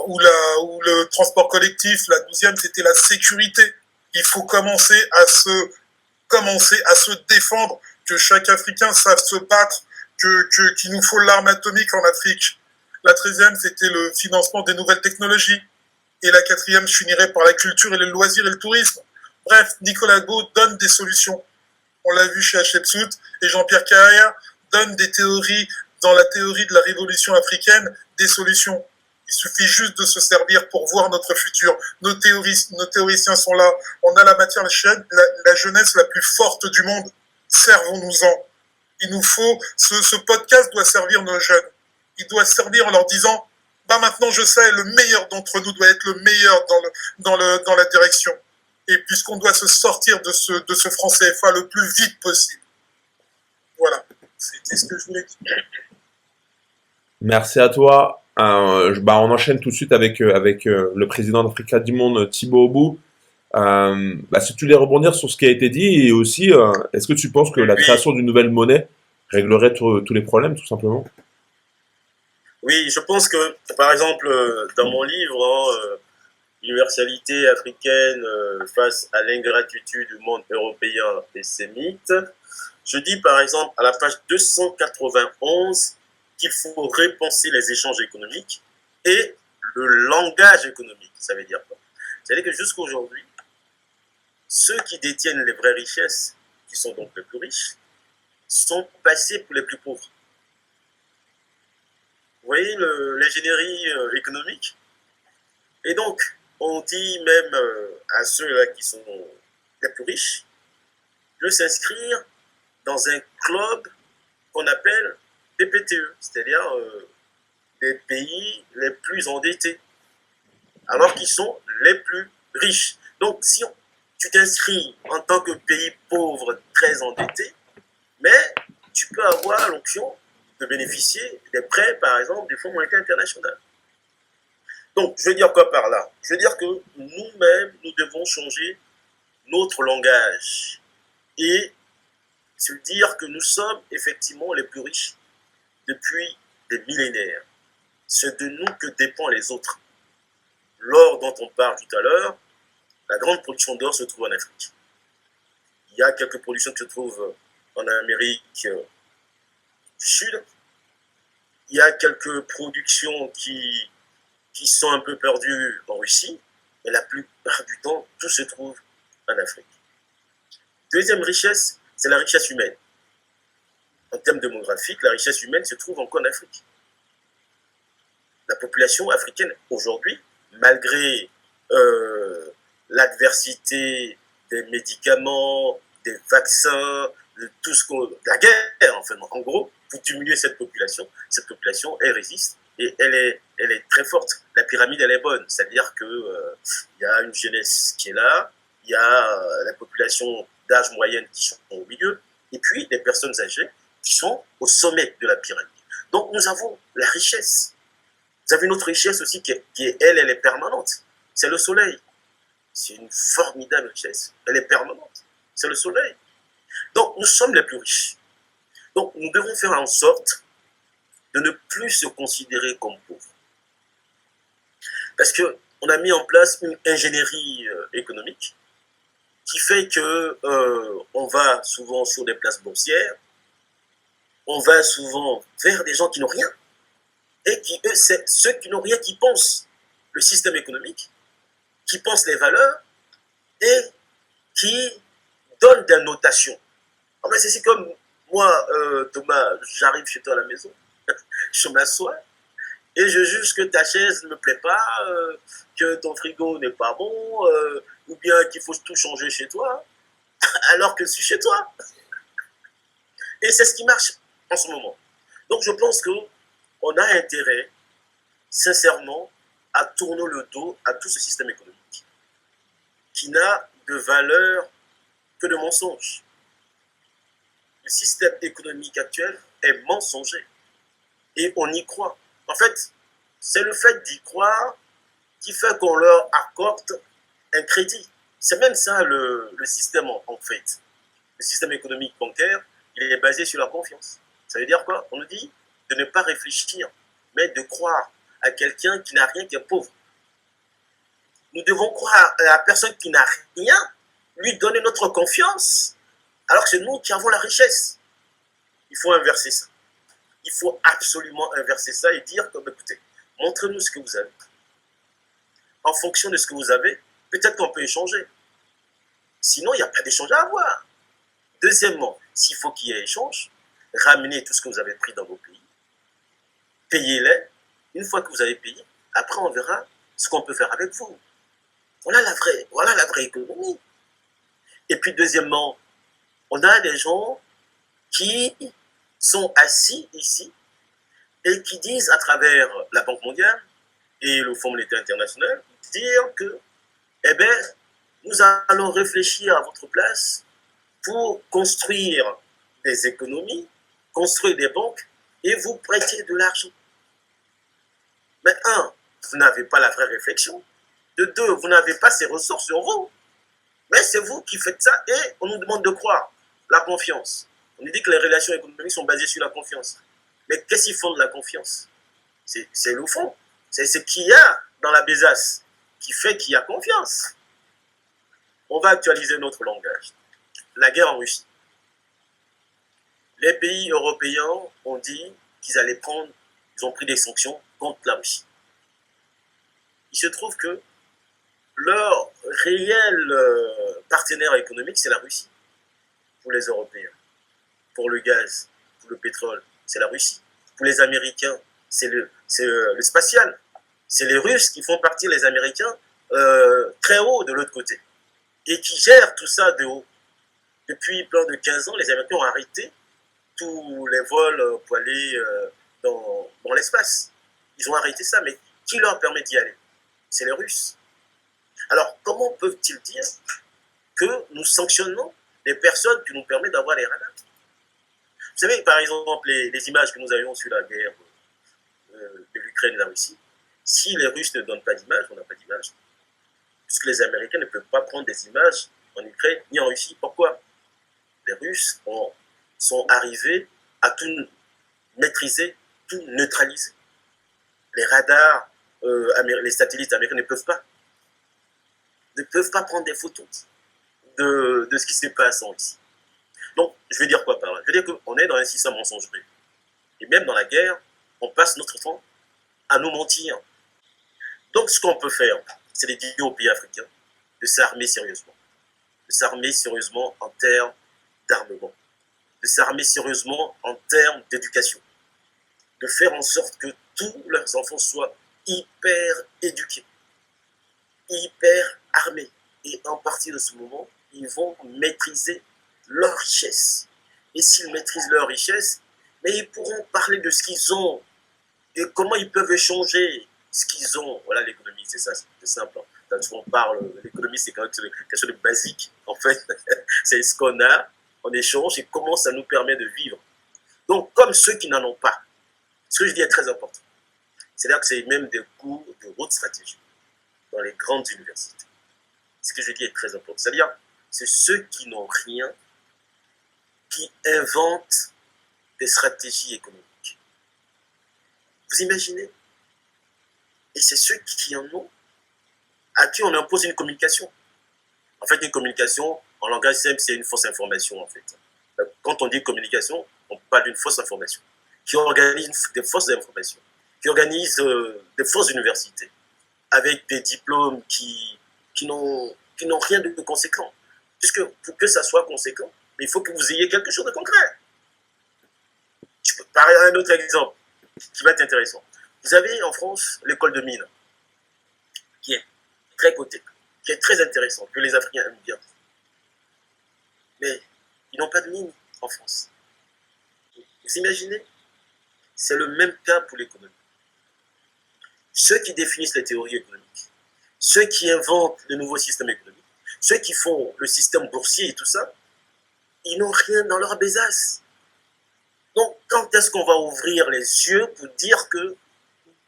ou le transport collectif. La 12e, c'était la sécurité. Il faut commencer à se défendre, que chaque Africain sache se battre, qu'il nous faut l'arme atomique en Afrique. La 13e, c'était le financement des nouvelles technologies. Et la 4e, je finirais par la culture et les loisirs et le tourisme. Bref, Nicolas Gbagbo donne des solutions. On l'a vu chez Hatshepsut, et Jean-Pierre Caillat donne des théories, dans la théorie de la révolution africaine, des solutions. Il suffit juste de se servir pour voir notre futur. Nos théoriciens sont là. On a la matière, la jeunesse la plus forte du monde. Servons-nous-en. Il nous faut, ce podcast doit servir nos jeunes. Il doit servir en leur disant, maintenant je sais, le meilleur d'entre nous doit être le meilleur dans la direction. Et puisqu'on doit se sortir de ce franc CFA le plus vite possible. Voilà, c'était ce que je voulais dire. Merci à toi. On enchaîne tout de suite avec le président d'Africa du Monde, Thibaut Obou. Si tu voulais rebondir sur ce qui a été dit, et aussi, est-ce que tu penses que la création d'une nouvelle monnaie réglerait tous les problèmes, tout simplement? Oui, je pense que, par exemple, dans mon livre, Universalité africaine face à l'ingratitude du monde européen et sémite, je dis par exemple à la page 291 qu'il faut repenser les échanges économiques et le langage économique. Ça veut dire quoi? C'est-à-dire que jusqu'à aujourd'hui, ceux qui détiennent les vraies richesses, qui sont donc les plus riches, sont passés pour les plus pauvres. Vous voyez l'ingénierie économique? Et donc, on dit même à ceux-là qui sont les plus riches de s'inscrire dans un club qu'on appelle PPTE, c'est-à-dire des pays les plus endettés, alors qu'ils sont les plus riches. Donc, si tu t'inscris en tant que pays pauvre, très endetté, mais tu peux avoir l'option de bénéficier des prêts, par exemple, du Fonds monétaire international. Donc, je veux dire quoi par là? Je veux dire que nous-mêmes, nous devons changer notre langage et se dire que nous sommes effectivement les plus riches depuis des millénaires. C'est de nous que dépendent les autres. L'or dont on parle tout à l'heure, la grande production d'or se trouve en Afrique. Il y a quelques productions qui se trouvent en Amérique du Sud. Il y a quelques productions qui sont un peu perdues en Russie, mais la plupart du temps, tout se trouve en Afrique. Deuxième richesse, c'est la richesse humaine. En termes démographiques, la richesse humaine se trouve encore en Afrique. La population africaine aujourd'hui, malgré l'adversité des médicaments, des vaccins, de tout ce la guerre, enfin, en gros, pour diminuer cette population, elle résiste et elle est très forte. La pyramide, elle est bonne, c'est-à-dire que y a une jeunesse qui est là, il y a la population d'âge moyenne qui sont au milieu, et puis les personnes âgées qui sont au sommet de la pyramide. Donc nous avons la richesse. Vous avez une autre richesse aussi elle est permanente. C'est le soleil. C'est une formidable richesse. Elle est permanente. C'est le soleil. Donc nous sommes les plus riches. Donc nous devons faire en sorte de ne plus se considérer comme pauvres. Parce qu'on a mis en place une ingénierie économique qui fait que on va souvent sur des places boursières, on va souvent vers des gens qui n'ont rien, et qui, eux, c'est ceux qui n'ont rien qui pensent le système économique, qui pensent les valeurs, et qui donnent des notations. En fait, c'est comme moi, Thomas, j'arrive chez toi à la maison, je m'assois, et je juge que ta chaise ne me plaît pas, que ton frigo n'est pas bon, ou bien qu'il faut tout changer chez toi, alors que je suis chez toi. Et c'est ce qui marche en ce moment. Donc je pense qu'on a intérêt, sincèrement, à tourner le dos à tout ce système économique qui n'a de valeur que de mensonge. Le système économique actuel est mensonger. Et on y croit. En fait, c'est le fait d'y croire qui fait qu'on leur accorde un crédit. C'est même ça le système en fait. Le système économique bancaire, il est basé sur la confiance. Ça veut dire quoi? On nous dit de ne pas réfléchir, mais de croire à quelqu'un qui n'a rien, qui est pauvre. Nous devons croire à la personne qui n'a rien, lui donner notre confiance, alors que c'est nous qui avons la richesse. Il faut inverser ça. Il faut absolument inverser ça et dire comme, écoutez, montrez-nous ce que vous avez. En fonction de ce que vous avez, peut-être qu'on peut échanger. Sinon, il n'y a pas d'échange à avoir. Deuxièmement, s'il faut qu'il y ait échange, ramenez tout ce que vous avez pris dans vos pays, payez-les. Une fois que vous avez payé, après on verra ce qu'on peut faire avec vous. Voilà la vraie économie. Et puis deuxièmement, on a des gens qui sont assis ici et qui disent à travers la Banque mondiale et le Fonds monétaire international, dire que, eh bien, nous allons réfléchir à votre place pour construire des économies, construire des banques et vous prêter de l'argent. Mais un, vous n'avez pas la vraie réflexion. De deux, vous n'avez pas ces ressources sur vous. Mais c'est vous qui faites ça et on nous demande de croire. La confiance. On nous dit que les relations économiques sont basées sur la confiance. Mais qu'est-ce qu'ils font de la confiance? C'est le fond. C'est ce qu'il y a dans la besace qui fait qu'il y a confiance. On va actualiser notre langage. La guerre en Russie. Les pays européens ont dit qu'ils allaient ils ont pris des sanctions contre la Russie. Il se trouve que leur réel partenaire économique, c'est la Russie. Pour les Européens. Pour le gaz, pour le pétrole, c'est la Russie. Pour les Américains, c'est le spatial. C'est les Russes qui font partir les Américains très haut de l'autre côté. Et qui gèrent tout ça de haut. Depuis plus de 15 ans, les Américains ont arrêté tous les vols pour aller dans l'espace. Ils ont arrêté ça, mais qui leur permet d'y aller? C'est les Russes. Alors, comment peuvent-ils dire que nous sanctionnons les personnes qui nous permettent d'avoir les radars? Vous savez, par exemple, les images que nous avions sur la guerre de l'Ukraine et de la Russie, si les Russes ne donnent pas d'image, on n'a pas d'image. Puisque les Américains ne peuvent pas prendre des images en Ukraine ni en Russie. Pourquoi? Les Russes sont arrivés à tout maîtriser, tout neutraliser. Les radars, les satellites américains ne peuvent pas prendre des photos de ce qui se passe ici. Donc, je vais dire quoi par là? Je veux dire qu'on est dans un système mensonger. Et même dans la guerre, on passe notre temps à nous mentir. Donc, ce qu'on peut faire, c'est de dire aux pays africains de s'armer sérieusement. De s'armer sérieusement en termes d'armement. De s'armer sérieusement en termes d'éducation. De faire en sorte que tous leurs enfants soient hyper éduqués, hyper armés. Et à partir de ce moment, ils vont maîtriser leur richesse. Et s'ils maîtrisent leur richesse, mais ils pourront parler de ce qu'ils ont et comment ils peuvent échanger ce qu'ils ont. Voilà l'économie, c'est ça, c'est simple. Quand on parle, l'économie, c'est quelque chose de basique, en fait. C'est ce qu'on a en échange et comment ça nous permet de vivre. Donc, comme ceux qui n'en ont pas, ce que je dis est très important. C'est-à-dire que c'est même des cours de haute stratégie dans les grandes universités. Ce que je dis est très important. C'est-à-dire, c'est ceux qui n'ont rien qui inventent des stratégies économiques. Vous imaginez? Et c'est ceux qui en ont, à qui on impose une communication. En fait, une communication, en langage simple, c'est une fausse information, en fait. Quand on dit communication, on parle d'une fausse information, qui organise des fausses informations, qui organise des fausses universités, avec des diplômes qui n'ont rien de conséquent. Puisque pour que ça soit conséquent, il faut que vous ayez quelque chose de concret. Je peux parler d'un autre exemple qui va être intéressant. Vous avez en France l'école de mine, qui est très cotée, qui est très intéressante, que les Africains aiment bien. Mais ils n'ont pas de mine en France. Vous imaginez? C'est le même cas pour l'économie. Ceux qui définissent les théories économiques, ceux qui inventent le nouveau système économique, ceux qui font le système boursier et tout ça, ils n'ont rien dans leur besace. Donc, quand est-ce qu'on va ouvrir les yeux pour dire que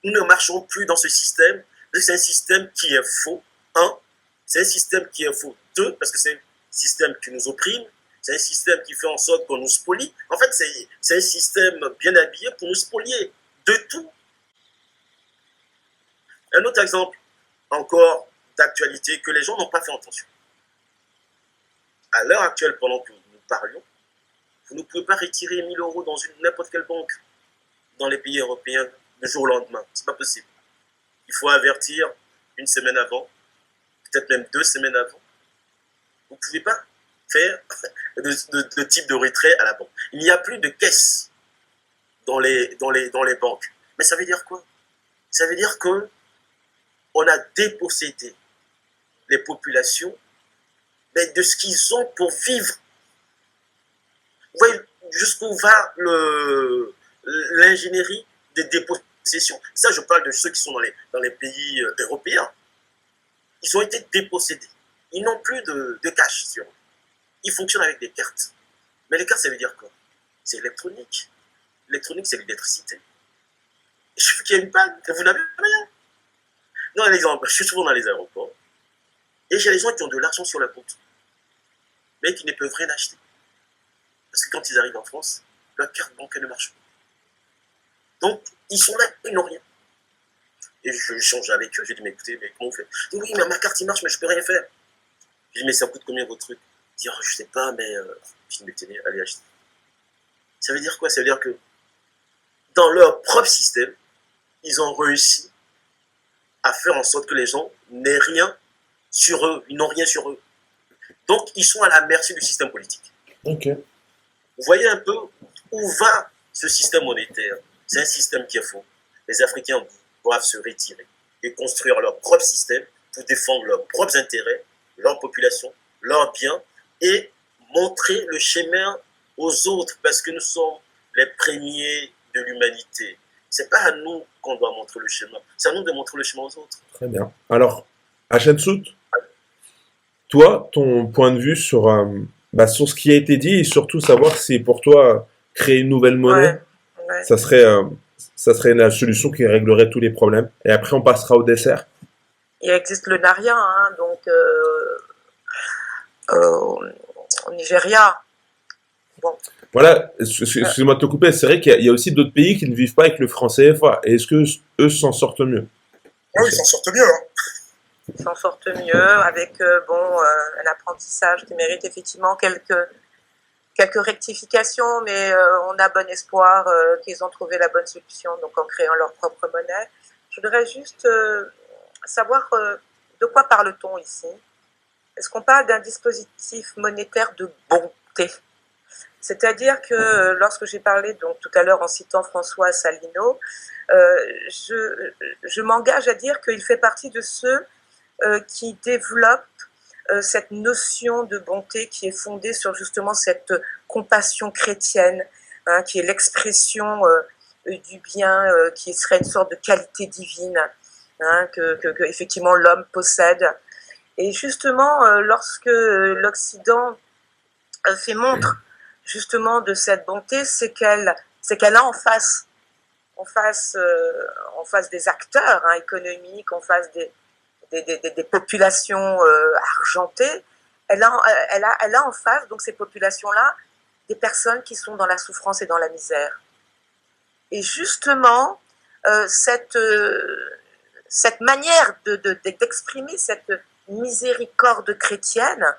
nous ne marchons plus dans ce système? C'est un système qui est faux. Un, c'est un système qui est faux. Deux, parce que c'est un système qui nous opprime. C'est un système qui fait en sorte qu'on nous spolie. En fait, c'est un système bien habillé pour nous spolier de tout. Un autre exemple, encore d'actualité, que les gens n'ont pas fait attention. À l'heure actuelle, pendant que nous parlions, vous ne pouvez pas retirer 1000 € dans n'importe quelle banque dans les pays européens le jour au lendemain. Ce n'est pas possible. Il faut avertir une semaine avant, peut-être même 2 semaines avant. Vous ne pouvez pas faire de type de retrait à la banque. Il n'y a plus de caisse dans les banques. Mais ça veut dire quoi? Ça veut dire que on a dépossédé les populations de ce qu'ils ont pour vivre. Vous voyez jusqu'où va l'ingénierie des dépossessions. Ça, je parle de ceux qui sont dans les pays européens. Ils ont été dépossédés. Ils n'ont plus de cash sur eux. Ils fonctionnent avec des cartes. Mais les cartes, ça veut dire quoi? C'est électronique. L'électronique, c'est l'électricité. Il suffit qu'il y ait une panne, que vous n'avez rien. Non, un exemple, je suis souvent dans les aéroports et j'ai des gens qui ont de l'argent sur la compte, mais qui ne peuvent rien acheter. Parce que quand ils arrivent en France, leur carte bancaire ne marche pas. Donc, ils sont là, ils n'ont rien. Et je change avec eux, je dis, mais écoutez, mais comment vous faites? Oui, mais ma carte, il marche, mais je ne peux rien faire. Je dis, mais ça coûte combien votre truc? Ils disent, oh, je ne sais pas, mais je dis, mais tenez, allez acheter. Ça veut dire quoi? Ça veut dire que dans leur propre système, ils ont réussi à faire en sorte que les gens n'aient rien sur eux, ils n'ont rien sur eux. Donc, ils sont à la merci du système politique. Ok. Vous voyez un peu où va ce système monétaire? C'est un système qui est faux. Les Africains doivent se retirer et construire leur propre système pour défendre leurs propres intérêts, leur population, leurs biens et montrer le chemin aux autres parce que nous sommes les premiers de l'humanité. C'est pas à nous qu'on doit montrer le chemin, c'est à nous de montrer le chemin aux autres. Très bien. Alors, Hachensout, toi, ton point de vue sur ce qui a été dit et surtout savoir si pour toi, créer une nouvelle monnaie, Ouais. ça serait la solution qui réglerait tous les problèmes. Et après, on passera au dessert. Il existe le Naria, hein, donc au Nigeria. Bon. Voilà, excuse-moi de te couper, c'est vrai qu'il y a aussi d'autres pays qui ne vivent pas avec le franc CFA. Et est-ce que eux s'en sortent mieux? Ah oui, ils s'en sortent mieux. Hein. Ils s'en sortent mieux avec un apprentissage qui mérite effectivement quelques rectifications, mais on a bon espoir qu'ils ont trouvé la bonne solution, donc en créant leur propre monnaie. Je voudrais juste savoir de quoi parle-t-on ici? Est-ce qu'on parle d'un dispositif monétaire de bonté? C'est-à-dire que lorsque j'ai parlé donc tout à l'heure en citant François Asselineau, je m'engage à dire qu'il fait partie de ceux qui développent cette notion de bonté qui est fondée sur justement cette compassion chrétienne, hein, qui est l'expression du bien, qui serait une sorte de qualité divine. hein, que effectivement l'homme possède. Et justement, lorsque l'Occident fait montre justement de cette bonté, c'est qu'elle a en face des acteurs économiques, en face des populations argentées, elle a en face, donc ces populations-là, des personnes qui sont dans la souffrance et dans la misère. Et justement, cette manière d'exprimer cette miséricorde chrétienne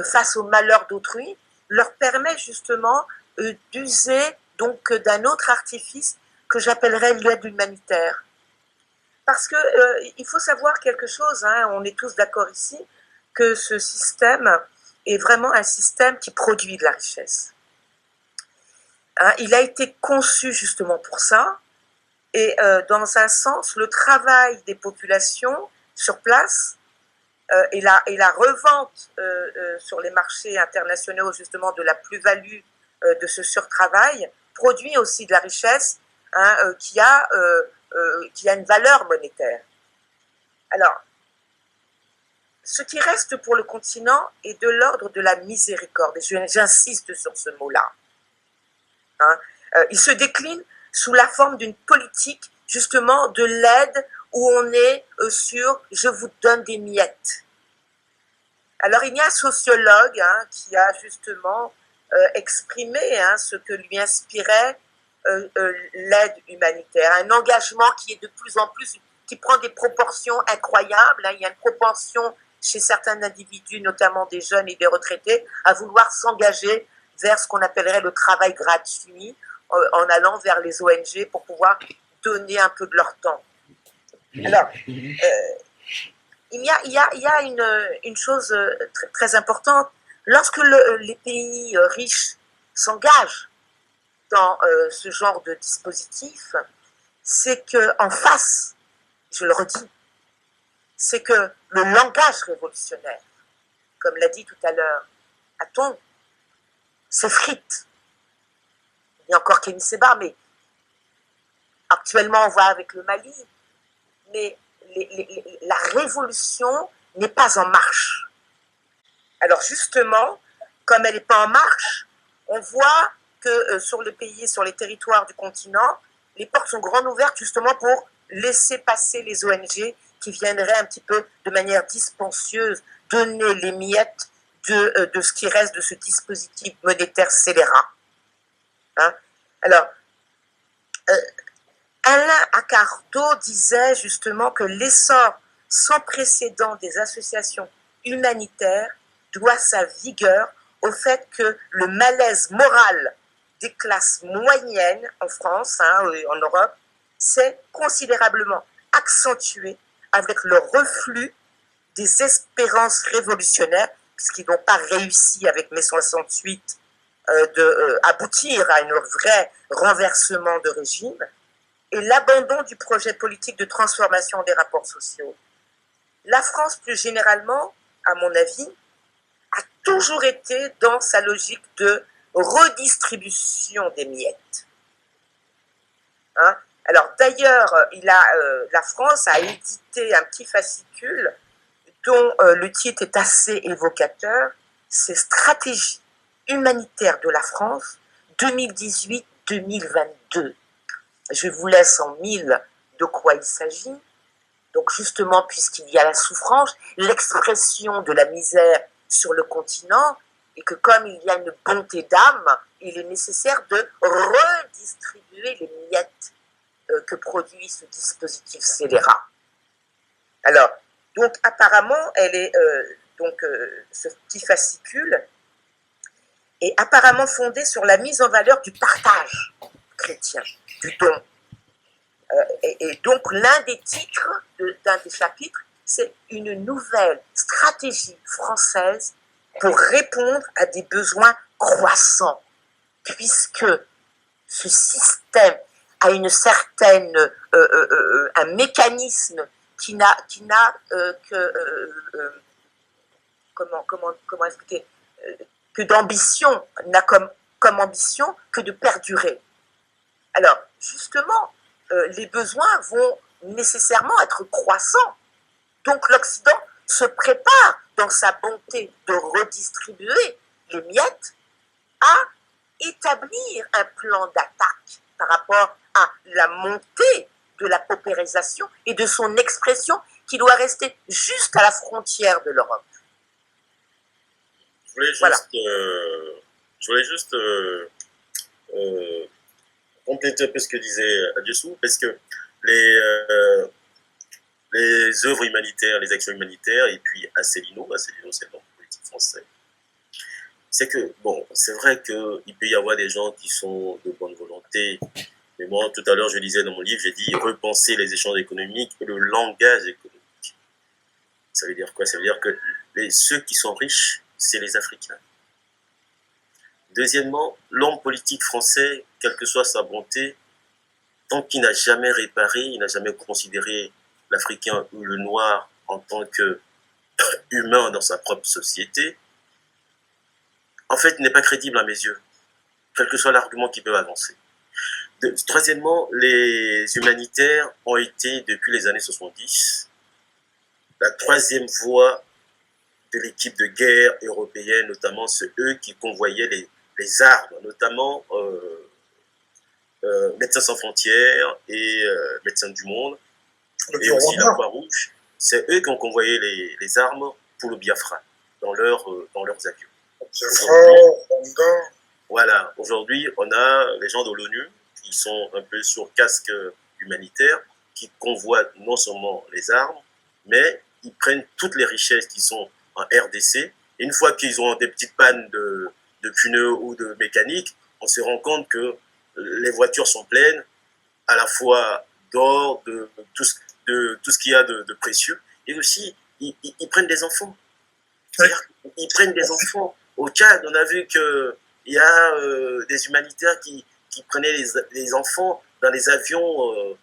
face au malheur d'autrui leur permet justement d'user donc d'un autre artifice que j'appellerais l'aide humanitaire. Parce que il faut savoir quelque chose, on est tous d'accord ici, que ce système est vraiment un système qui produit de la richesse. Il a été conçu justement pour ça, et dans un sens, le travail des populations sur place et la revente sur les marchés internationaux justement de la plus-value de ce surtravail produit aussi de la richesse qui a une valeur monétaire. Alors, ce qui reste pour le continent est de l'ordre de la miséricorde, et j'insiste sur ce mot-là. Il se décline sous la forme d'une politique justement de l'aide où on est sur « je vous donne des miettes ». Alors il y a un sociologue qui a justement exprimé ce que lui inspirait l'aide humanitaire, un engagement qui est de plus en plus, qui prend des proportions incroyables. Il y a une proportion chez certains individus, notamment des jeunes et des retraités, à vouloir s'engager vers ce qu'on appellerait le travail gratuit, en allant vers les ONG pour pouvoir donner un peu de leur temps. Alors, il y a une chose très, très importante. Lorsque les pays riches s'engagent dans ce genre de dispositif, c'est qu'en face, je le redis, c'est que le langage révolutionnaire, comme l'a dit tout à l'heure Aton, s'effrite. Il y a encore Kémy Séba, mais actuellement on voit avec le Mali, mais la révolution n'est pas en marche. Alors justement, comme elle n'est pas en marche, on voit que sur le pays, sur les territoires du continent, les portes sont grandes ouvertes justement pour laisser passer les ONG qui viendraient un petit peu de manière dispenseuse donner les miettes de ce qui reste de ce dispositif monétaire scélérat. Alors, Alain Accardo disait justement que l'essor sans précédent des associations humanitaires doit sa vigueur au fait que le malaise moral des classes moyennes en France, en Europe, s'est considérablement accentué avec le reflux des espérances révolutionnaires, puisqu'ils n'ont pas réussi avec mai 68 aboutir à un vrai renversement de régime, et l'abandon du projet politique de transformation des rapports sociaux. La France, plus généralement, à mon avis, a toujours été dans sa logique de redistribution des miettes. Alors d'ailleurs, la France a édité un petit fascicule dont le titre est assez évocateur, c'est Stratégie humanitaire de la France 2018-2022. Je vous laisse en mille de quoi il s'agit. Donc justement, puisqu'il y a la souffrance, l'expression de la misère sur le continent, et que comme il y a une bonté d'âme, il est nécessaire de redistribuer les miettes que produit ce dispositif scélérat. Alors, donc apparemment, ce petit fascicule est apparemment fondé sur la mise en valeur du partage chrétien, du don. Et donc l'un des titres d'un des chapitres, c'est une nouvelle stratégie française pour répondre à des besoins croissants, puisque ce système a une certaine un mécanisme qui n'a que comment expliquer, que d'ambition, n'a comme ambition que de perdurer. Alors justement, les besoins vont nécessairement être croissant. Donc l'Occident se prépare dans sa bonté de redistribuer les miettes à établir un plan d'attaque par rapport à la montée de la paupérisation et de son expression qui doit rester juste à la frontière de l'Europe. Je voulais juste compléter un peu ce que disait Adjessou, parce que les œuvres humanitaires, les actions humanitaires, et puis Asselineau, c'est le nom politique français, c'est que, bon, c'est vrai qu'il peut y avoir des gens qui sont de bonne volonté, mais moi, tout à l'heure, je disais dans mon livre, j'ai dit repenser les échanges économiques et le langage économique. Ça veut dire quoi? Ça veut dire que ceux qui sont riches, c'est les Africains. Deuxièmement, l'homme politique français, quelle que soit sa bonté, tant qu'il n'a jamais réparé, il n'a jamais considéré l'Africain ou le Noir en tant qu'humain dans sa propre société, en fait, il n'est pas crédible à mes yeux, quel que soit l'argument qu'il peut avancer. Troisièmement, les humanitaires ont été, depuis les années 70, la troisième voie de l'équipe de guerre européenne, notamment c'est eux qui convoyaient les armes, notamment Médecins sans frontières et Médecins du monde, et aussi la Croix-Rouge. C'est eux qui ont convoyé les armes pour le Biafra dans leurs avions. Voilà, aujourd'hui, on a les gens de l'ONU qui sont un peu sur casque humanitaire, qui convoient non seulement les armes, mais ils prennent toutes les richesses qui sont en RDC. Et une fois qu'ils ont des petites pannes de pneus ou de mécanique, on se rend compte que les voitures sont pleines, à la fois d'or, de tout ce qu'il y a de précieux, et aussi, ils prennent des enfants. C'est-à-dire, ils prennent des enfants. Au Tchad, on a vu qu'il y a des humanitaires qui prenaient les enfants dans les avions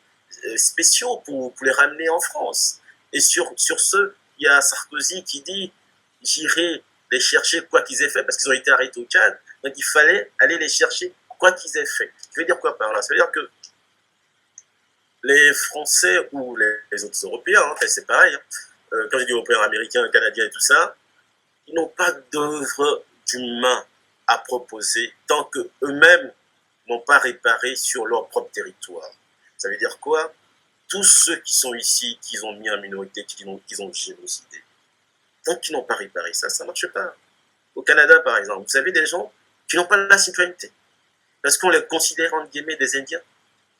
spéciaux pour les ramener en France. Et sur ce, il y a Sarkozy qui dit « j'irai les chercher quoi qu'ils aient fait », parce qu'ils ont été arrêtés au Tchad. Donc il fallait aller les chercher quoi qu'ils aient fait. Je veux dire quoi par là? Ça veut dire que les Français ou les autres Européens, hein, c'est pareil, hein, quand je dis Européens, Américains, Canadiens et tout ça, ils n'ont pas d'œuvre d'humain à proposer tant qu'eux-mêmes n'ont pas réparé sur leur propre territoire. Ça veut dire quoi? Tous ceux qui sont ici, qu'ils ont mis en minorité, qu'ils ont génocidé, tant qu'ils n'ont pas réparé ça, ça ne marche pas. Au Canada, par exemple, vous avez des gens qui n'ont pas la citoyenneté, parce qu'on les considère, entre guillemets, des Indiens,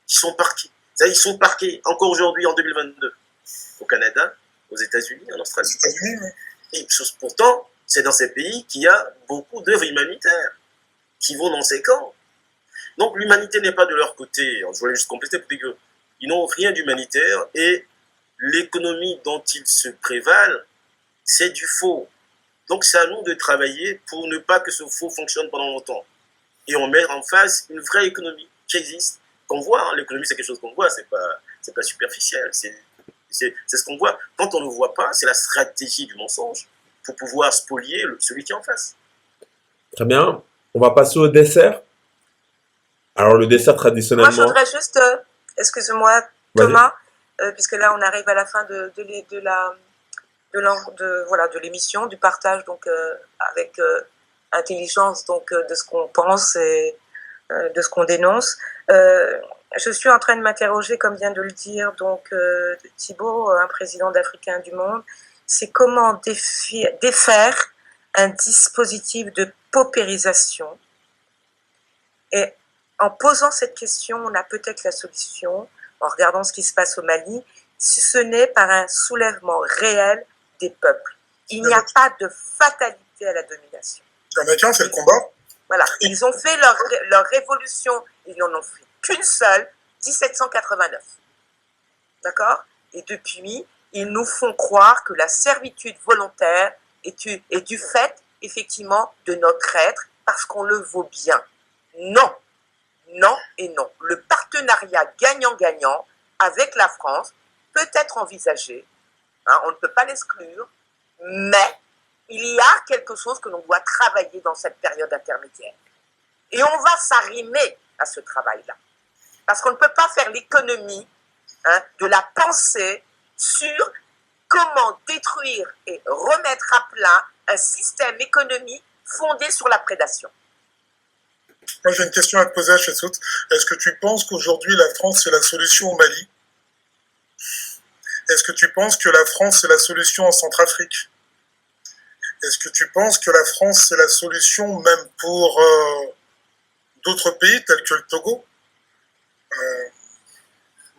qui sont parqués. Ça, ils sont parqués, encore aujourd'hui, en 2022, au Canada, aux États-Unis, en Australie. Et pourtant, c'est dans ces pays qu'il y a beaucoup d'œuvres humanitaires qui vont dans ces camps. Donc l'humanité n'est pas de leur côté. Je voulais juste compléter pour dire qu'ils n'ont rien d'humanitaire et l'économie dont ils se prévalent, c'est du faux. Donc c'est à nous de travailler pour ne pas que ce faux fonctionne pendant longtemps. Et on met en face une vraie économie qui existe, qu'on voit. Hein. L'économie, c'est quelque chose qu'on voit, c'est pas superficiel. C'est ce qu'on voit. Quand on ne le voit pas, c'est la stratégie du mensonge pour pouvoir spolier celui qui est en face. Très bien. On va passer au dessert. Alors, le dessert traditionnellement... Moi, je voudrais juste, excuse-moi Thomas, puisque là, on arrive à la fin de l'émission, du partage donc, avec intelligence donc, de ce qu'on pense et de ce qu'on dénonce. Je suis en train de m'interroger, comme vient de le dire donc, Thibault, un président d'Africains du Monde, c'est comment défaire un dispositif de paupérisation. Et en posant cette question, on a peut-être la solution, en regardant ce qui se passe au Mali, si ce n'est par un soulèvement réel des peuples. Il n'y a pas de fatalité à la domination. Il y en a qu'un, c'est le combat. Voilà, ils ont fait leur révolution, ils n'en ont fait qu'une seule, 1789. D'accord? Et depuis, ils nous font croire que la servitude volontaire est du fait, effectivement, de notre être, parce qu'on le vaut bien. Non, non et non. Le partenariat gagnant-gagnant avec la France peut être envisagé, hein, on ne peut pas l'exclure, mais il y a quelque chose que l'on doit travailler dans cette période intermédiaire. Et on va s'arrimer à ce travail-là. Parce qu'on ne peut pas faire l'économie de la pensée sur comment détruire et remettre à plat un système économique fondé sur la prédation. Moi, j'ai une question à te poser à Chessout. Est-ce que tu penses qu'aujourd'hui, la France, c'est la solution au Mali? Est-ce que tu penses que la France, c'est la solution en Centrafrique? Est-ce que tu penses que la France, c'est la solution même pour d'autres pays tels que le Togo?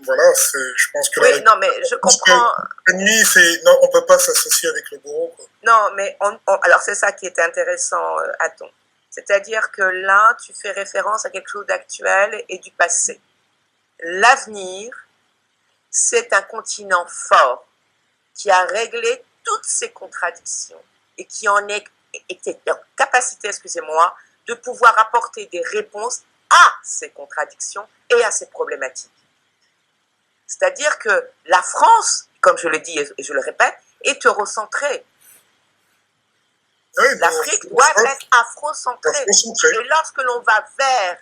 Voilà, je pense que oui, non, mais je comprends. La nuit, non, on peut pas s'associer avec le bourreau, quoi. Non, mais alors c'est ça qui est intéressant, Aton. C'est-à-dire que là, tu fais référence à quelque chose d'actuel et du passé. L'avenir, c'est un continent fort qui a réglé toutes ces contradictions et qui était en capacité, excusez-moi, de pouvoir apporter des réponses à ces contradictions et à ces problématiques. C'est-à-dire que la France, comme je le dis et je le répète, est eurocentrée. Oui, l'Afrique doit être afrocentrée. Et lorsque l'on va vers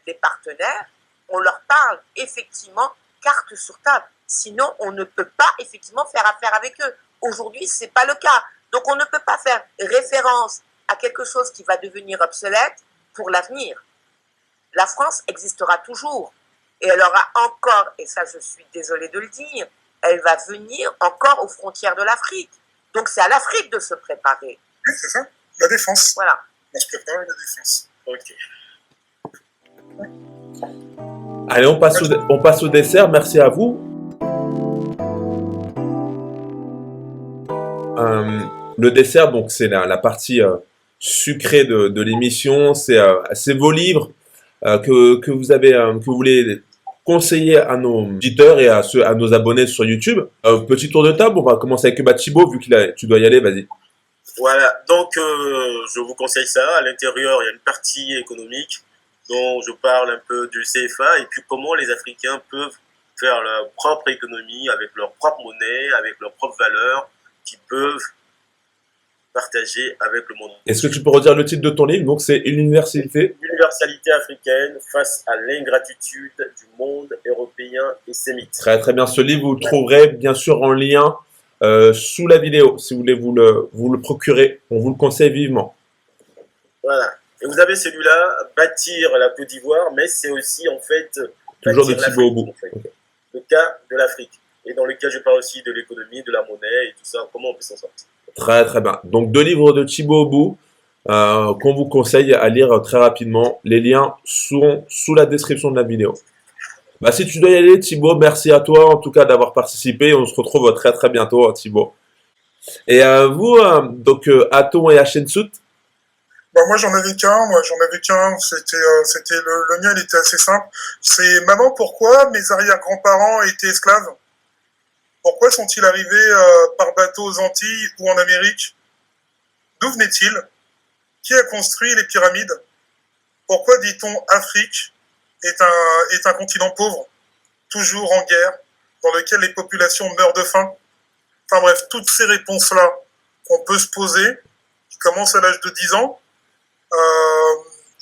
les partenaires, on leur parle effectivement carte sur table. Sinon, on ne peut pas effectivement faire affaire avec eux. Aujourd'hui, ce n'est pas le cas. Donc, on ne peut pas faire référence à quelque chose qui va devenir obsolète pour l'avenir. La France existera toujours. Et elle aura encore, et ça je suis désolée de le dire, elle va venir encore aux frontières de l'Afrique. Donc, c'est à l'Afrique de se préparer. Oui, c'est ça, la défense. Voilà. On se prépare à la défense. Ok. Allez, on passe au dessert. Merci à vous. Le dessert, donc c'est la partie sucrée de l'émission. C'est vos livres que vous voulez conseiller à nos auditeurs et à nos abonnés sur YouTube. Petit tour de table. On va commencer avec Thibaut, vu que tu dois y aller. Vas-y. Voilà, donc je vous conseille ça. À l'intérieur, il y a une partie économique dont je parle un peu du CFA et puis comment les Africains peuvent faire leur propre économie avec leur propre monnaie, avec leurs propres valeurs qu'ils peuvent partager avec le monde. Est-ce que tu peux redire le titre de ton livre? Donc c'est L'universalité africaine face à l'ingratitude du monde européen et sémite. Très très bien. Ce livre, vous le trouverez bien sûr en lien sous la vidéo. Si vous voulez vous le procurer, on vous le conseille vivement. Voilà. Et vous avez celui-là, Bâtir la Côte d'Ivoire, mais c'est aussi en fait toujours de Thibaut au bout. En fait. Okay. Le cas de l'Afrique. Et dans lequel je parle aussi de l'économie, de la monnaie et tout ça, comment on peut s'en sortir. Très très bien. Donc 2 livres de Thibaut au bout qu'on vous conseille à lire très rapidement. Les liens sont sous la description de la vidéo. Bah, si tu dois y aller, Thibaut, merci à toi en tout cas d'avoir participé. On se retrouve très très bientôt, Thibaut. Et vous, donc Aton et Hachensout? Bah, moi j'en avais qu'un. C'était le mien, il était assez simple. C'est maman, pourquoi mes arrière-grands-parents étaient esclaves? Pourquoi sont-ils arrivés par bateau aux Antilles ou en Amérique? D'où venaient-ils? Qui a construit les pyramides? Pourquoi dit-on Afrique est un continent pauvre, toujours en guerre, dans lequel les populations meurent de faim? Enfin bref, toutes ces réponses-là qu'on peut se poser, qui commencent à l'âge de 10 ans,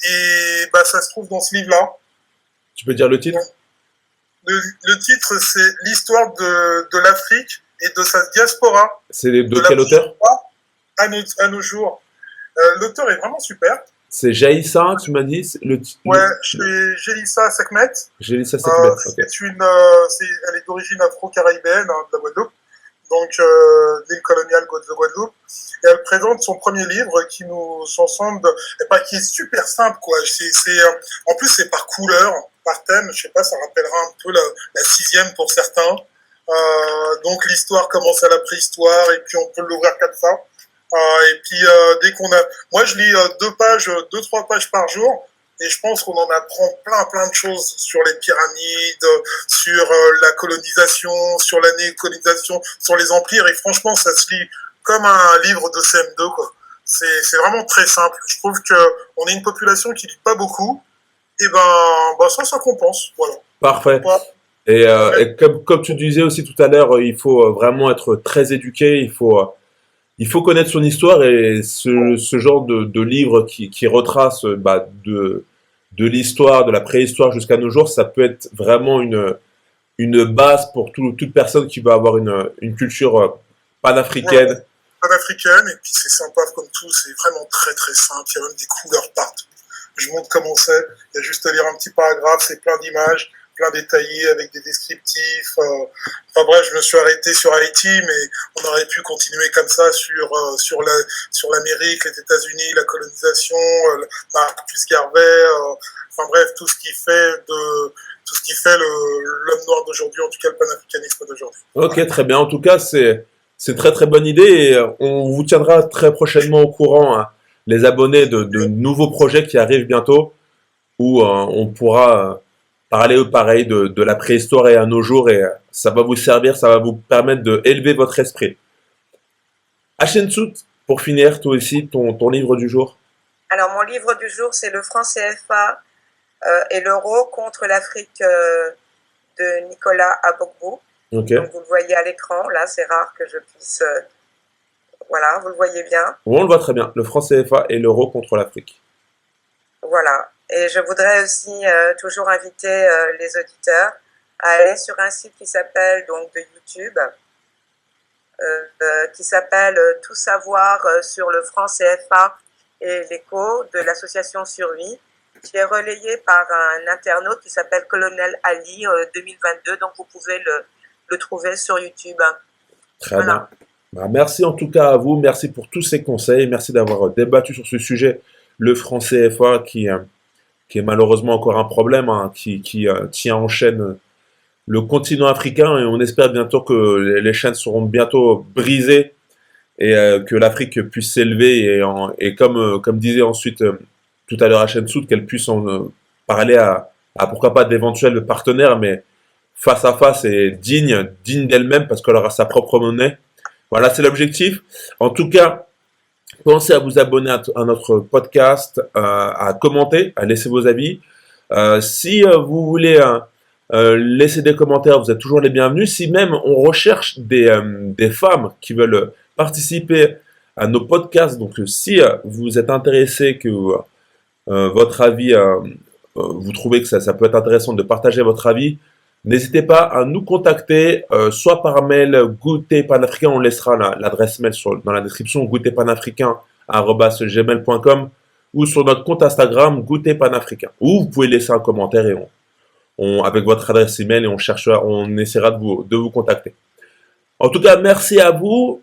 et bah, ça se trouve dans ce livre-là. Tu peux dire le titre? Le titre, c'est l'histoire de l'Afrique et de sa diaspora. C'est de quel auteur? À nos jours. L'auteur est vraiment super. C'est Jaïssa, tu m'as dit Ouais, c'est Jélissa Sekhmet. Jélissa Sekhmet, ok. Elle est d'origine afro-caribéenne, de la Guadeloupe, donc l'île coloniale de Guadeloupe. Et elle présente son premier livre qui nous semble, qui est super simple, quoi. En plus, c'est par couleur, par thème. Je sais pas, ça rappellera un peu la 6e pour certains. Donc l'histoire commence à la préhistoire et puis on peut l'ouvrir comme ça. Et puis dès qu'on a, moi je lis 2-3 pages par jour et je pense qu'on en apprend plein de choses sur les pyramides, sur la colonisation, sur la néocolonisation, sur les empires et franchement ça se lit comme un livre de CM2 quoi. C'est vraiment très simple. Je trouve que on est une population qui lit pas beaucoup et ça compense, voilà. Parfait. Voilà. Et comme tu disais aussi tout à l'heure, il faut vraiment être très éduqué, il faut connaître son histoire et ce genre de livre qui retrace de l'histoire, de la préhistoire jusqu'à nos jours, ça peut être vraiment une base pour toute personne qui veut avoir une culture panafricaine. Ouais, panafricaine, et puis c'est sympa comme tout, c'est vraiment très très simple, il y a même des couleurs partout. Je montre comment c'est, il y a juste à lire un petit paragraphe, c'est plein d'images, plein détaillés avec des descriptifs. Enfin bref, je me suis arrêté sur Haïti, mais on aurait pu continuer comme ça sur l'Amérique, les États-Unis, la colonisation, Marcus Garvey, enfin bref, tout ce qui fait l'homme noir d'aujourd'hui, en tout cas le panafricanisme d'aujourd'hui. Ok, voilà. Très bien. En tout cas, c'est une très très bonne idée et on vous tiendra très prochainement au courant, hein, les abonnés de nouveaux projets qui arrivent bientôt où on pourra parler pareil de la préhistoire et à nos jours et ça va vous servir, ça va vous permettre d'élever votre esprit. Hachensout, pour finir, toi aussi, ton livre du jour. Alors, mon livre du jour, c'est le franc CFA et l'euro contre l'Afrique de Nicolas Abogbou. Okay. Donc, vous le voyez à l'écran, là, c'est rare que je puisse... voilà, vous le voyez bien. On le voit très bien, le franc CFA et l'euro contre l'Afrique. Voilà, et je voudrais aussi toujours inviter les auditeurs à aller sur un site qui s'appelle, donc de YouTube, qui s'appelle Tout savoir sur le franc CFA et l'écho de l'association Survie, qui est relayé par un internaute qui s'appelle Colonel Ali 2022, donc vous pouvez le trouver sur YouTube. Très bien. Bah, merci en tout cas à vous, merci pour tous ces conseils, merci d'avoir débattu sur ce sujet, le franc CFA qui est malheureusement encore un problème, hein, qui tient en chaîne le continent africain et on espère bientôt que les chaînes seront bientôt brisées et que l'Afrique puisse s'élever et comme disait ensuite tout à l'heure Hachensout, qu'elle puisse en parler à pourquoi pas d'éventuels partenaires, mais face à face et digne d'elle-même parce qu'elle aura sa propre monnaie. Voilà, c'est l'objectif. En tout cas, pensez à vous abonner à notre podcast, à commenter, à laisser vos avis. Si vous voulez laisser des commentaires, vous êtes toujours les bienvenus. Si même on recherche des femmes qui veulent participer à nos podcasts, donc si vous êtes intéressé, que votre avis, vous trouvez que ça peut être intéressant de partager votre avis, n'hésitez pas à nous contacter, soit par mail Goûter Panafricain, on laissera l'adresse mail dans la description, goûterpanafricain@gmail.com ou sur notre compte Instagram Goûter Panafricain. Ou vous pouvez laisser un commentaire et avec votre adresse email et on essaiera de vous contacter. En tout cas, merci à vous,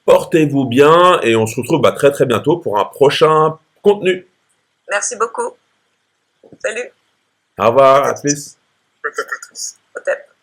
portez-vous bien et on se retrouve très très bientôt pour un prochain contenu. Merci beaucoup. Salut. Au revoir, à plus. Peut-être à tous. Peut-être.